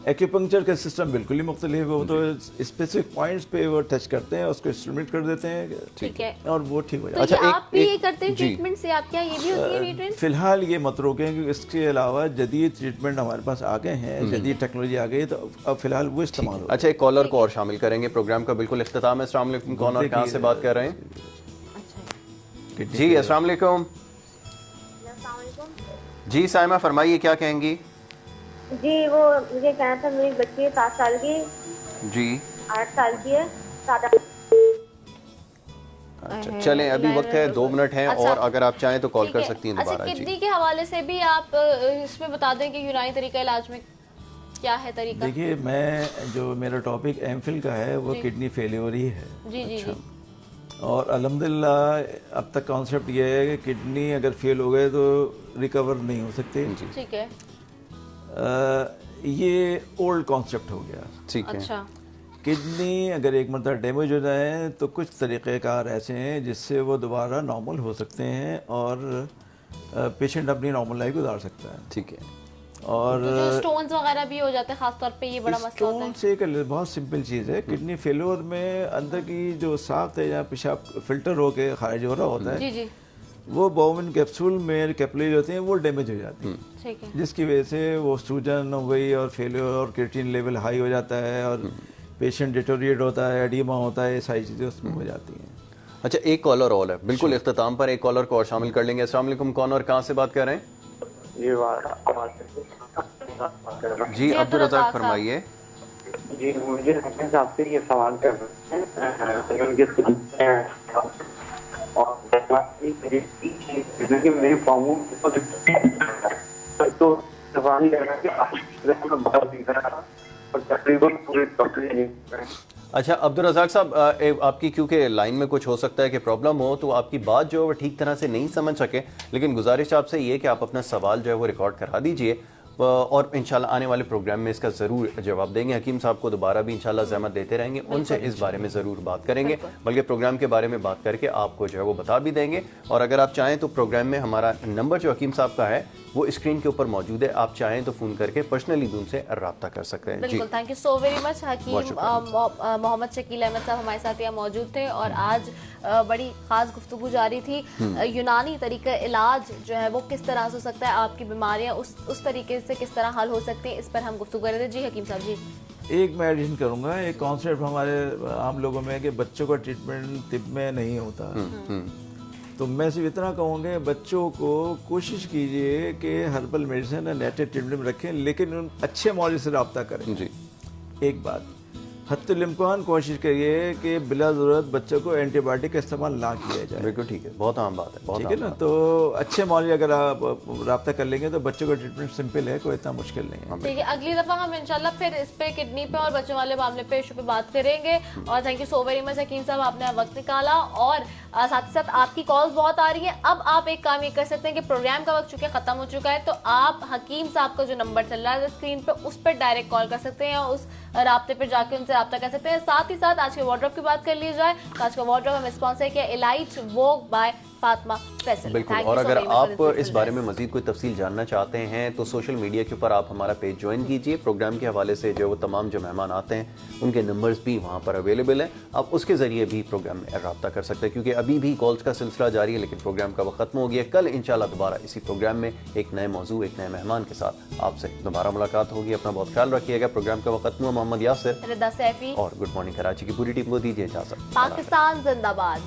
एक्यूपंक्चर का सिस्टम बिल्कुल ही मुख्तलिफ है, वो तो स्पेसिफिक पॉइंट्स पे वो टच करते हैं, उसको इंस्ट्रूमेंट कर देते हैं, ठीक है, और वो ठीक हो तो जाता है। अच्छा, आप भी ये करते हैं ट्रीटमेंट से? आप क्या ये भी होती है ट्रीटमेंट? फिलहाल ये मत रोकें, क्योंकि इसके अलावा जदीद ट्रीटमेंट हमारे पास आ गए हैं, जदीद टेक्नोलॉजी आ गई है, तो अब फिलहाल वो इस्तेमाल हो। अच्छा, एक कॉलर को और शामिल करेंगे, प्रोग्राम का बिल्कुल इख्तिताम है। अस्सलाम वालेकुम, कौन और कहाँ से बात कर रहे हैं? जी अस्सलाम वालेकुम। जी साइमा फरमाइए, क्या कहेंगी? जी वो मुझे कहना था, मेरी बच्ची है 7 साल की। जी 8 साल की है। अच्छा चलें, अभी वक्त है, 2 मिनट हैं। अच्छा, और अगर आप चाहें तो कॉल कर सकती हैं अच्छा, दोबारा। किडनी के हवाले से भी आप इसमें बता दें कि यूनानी तरीका इलाज में क्या है तरीका? देखिए, मैं जो मेरा टॉपिक एमफिल का है वो किडनी फेलियर ही है। जी जी जी। और अल्हम्दुलिल्लाह अब तक कॉन्सेप्ट ये है कि किडनी अगर फेल हो गए तो रिकवर नहीं हो सकते। ठीक है। ये ओल्ड कॉन्सेप्ट हो गया। ठीक है। अच्छा, किडनी अगर एक मरतबा डैमेज हो जाए तो कुछ तरीक़ेकार ऐसे हैं जिससे वो दोबारा नॉर्मल हो सकते हैं और पेशेंट अपनी नॉर्मल लाइफ गुजार सकता है। ठीक है। और तो जो स्टोन्स वगैरह भी हो जाते हैं, खास तौर पे ये बड़ा मसला होता है। स्टोन से एक बहुत सिंपल चीज़ है, किडनी फेलियर में अंदर की जो साख्त है या पेशाब फिल्टर होके खारिज हो रहा होता है, जी जी, वो बोमिन कैप्सूल में कैपिलरीज होते हैं, वो डैमेज हो जाती हैं, ठीक है, जिसकी वजह से वो सूजन हो गई और फेलियर और क्रिएटिनिन लेवल हाई हो जाता है और पेशेंट डिटोरिएट होता है, एडिमा होता है, ये सारी चीज़ें उसमें हो जाती हैं। अच्छा, एक कॉलर और है, बिल्कुल इख्तिताम पर एक कॉलर को और शामिल कर लेंगे। अस्सलाम वालेकुम, कौन और कहाँ से बात कर रहे हैं? जी अब्दुल रज़ाक फरमाइए। जी मुझे आपसे ये सवाल करना है, मेरी फॉर्मों तो तकरीबन पूरे डॉक्टर। अच्छा अब्दुल रज़ाक साहब, आपकी क्योंकि लाइन में कुछ हो सकता है कि प्रॉब्लम हो, तो आपकी बात जो है वो ठीक तरह से नहीं समझ सके, लेकिन गुजारिश आपसे ये कि आप अपना सवाल जो है वो रिकॉर्ड करा दीजिए और इंशाल्लाह आने वाले प्रोग्राम में इसका ज़रूर जवाब देंगे। हकीम साहब को दोबारा भी इंशाल्लाह ज़हमत देते रहेंगे, उनसे इस बारे में ज़रूर बात करेंगे, बल्कि प्रोग्राम के बारे में बात करके आपको जो है वो बता भी देंगे। और अगर आप चाहें तो प्रोग्राम में हमारा नंबर जो हकीम साहब का है वो स्क्रीन के ऊपर मौजूद है, आप चाहें तो फ़ोन करके पर्सनली भी उनसे रब्ता कर सकते हैं। बिल्कुल, thank you so very much Hakim Mohammad Shakeel Ahmad sahab हमारे साथ यहाँ मौजूद थे और आज बड़ी ख़ास गुफ्तगू जारी थी। यूनानी तरीका इलाज जो है वो किस तरह से हो सकता है, आपकी बीमारियाँ उस तरीके से किस तरह हल हो सकती हैं, इस पर हम गुफ्तगू कर रहे थे। जी हकीम साहब जी। एक मैं एडिशन करूँगा, एक कॉन्सेप्ट हमारे आम लोगों में है कि बच्चों का ट्रीटमेंट तिब में नहीं होता, तो मैं सिर्फ इतना कहूँगा बच्चों को कोशिश कीजिए कि हर्बल मेडिसिन और नेचुरल ट्रीटमेंट में रखें, लेकिन उन अच्छे मौलवी से रब्ता करें। जी एक बात, हत्तुल इम्कान कोशिश करिए कि बिला ज़रूरत बच्चों को एंटीबायोटिक का इस्तेमाल ना किया जाए। बिल्कुल ठीक है, बहुत आम बात है, बहुत ठीक है ना। तो अच्छे मौलवी अगर आप रब्ता कर लेंगे तो बच्चों का ट्रीटमेंट सिंपल है, कोई इतना मुश्किल नहीं है। ठीक है, अगली दफ़ा हम इंशाल्लाह फिर इस पे किडनी पे और बच्चों वाले मामले पे इशू पे बात करेंगे। और thank you so very much Hakim sahab, आपने वक्त निकाला और साथ ही साथ आपकी कॉल्स बहुत आ रही है। अब आप एक काम ये कर सकते हैं कि प्रोग्राम का वक्त चूंकि खत्म हो चुका है, तो आप हकीम साहब का जो नंबर चल रहा है स्क्रीन पे उस पर डायरेक्ट कॉल कर सकते हैं, उस राब्ते पर जाके उनसे रब्ता कर सकते हैं। साथ ही साथ आज के वार्डरोब की बात कर ली जाए तो आज का वार्डरोब हमें स्पॉन्सर किया elite vogue by Fatima Faisal. बिल्कुल, और अगर आप इस बारे में मजीद कोई तफसील जानना चाहते हैं तो सोशल मीडिया के ऊपर आप हमारा पेज ज्वाइन कीजिए। प्रोग्राम के हवाले से जो वो तमाम जो मेहमान आते हैं उनके नंबर्स भी वहाँ पर अवेलेबल हैं, आप उसके ज़रिए भी प्रोग्राम में रब्ता कर सकते हैं, क्योंकि अभी भी कॉल्स का सिलसिला जारी है, लेकिन प्रोग्राम का वक्त खत्म हो गया। कल इंशाल्लाह दोबारा इसी प्रोग्राम में एक नए मौजू, एक नए मेहमान के साथ आपसे दोबारा मुलाकात होगी। अपना बहुत ख्याल रखिएगा। प्रोग्राम का वक्त खत्म हुआ। मोहम्मद यासिर, रिदा सैफी और गुड मॉर्निंग कराची की पूरी टीम को दीजिए इजाज़त। पाकिस्तान जिंदाबाद।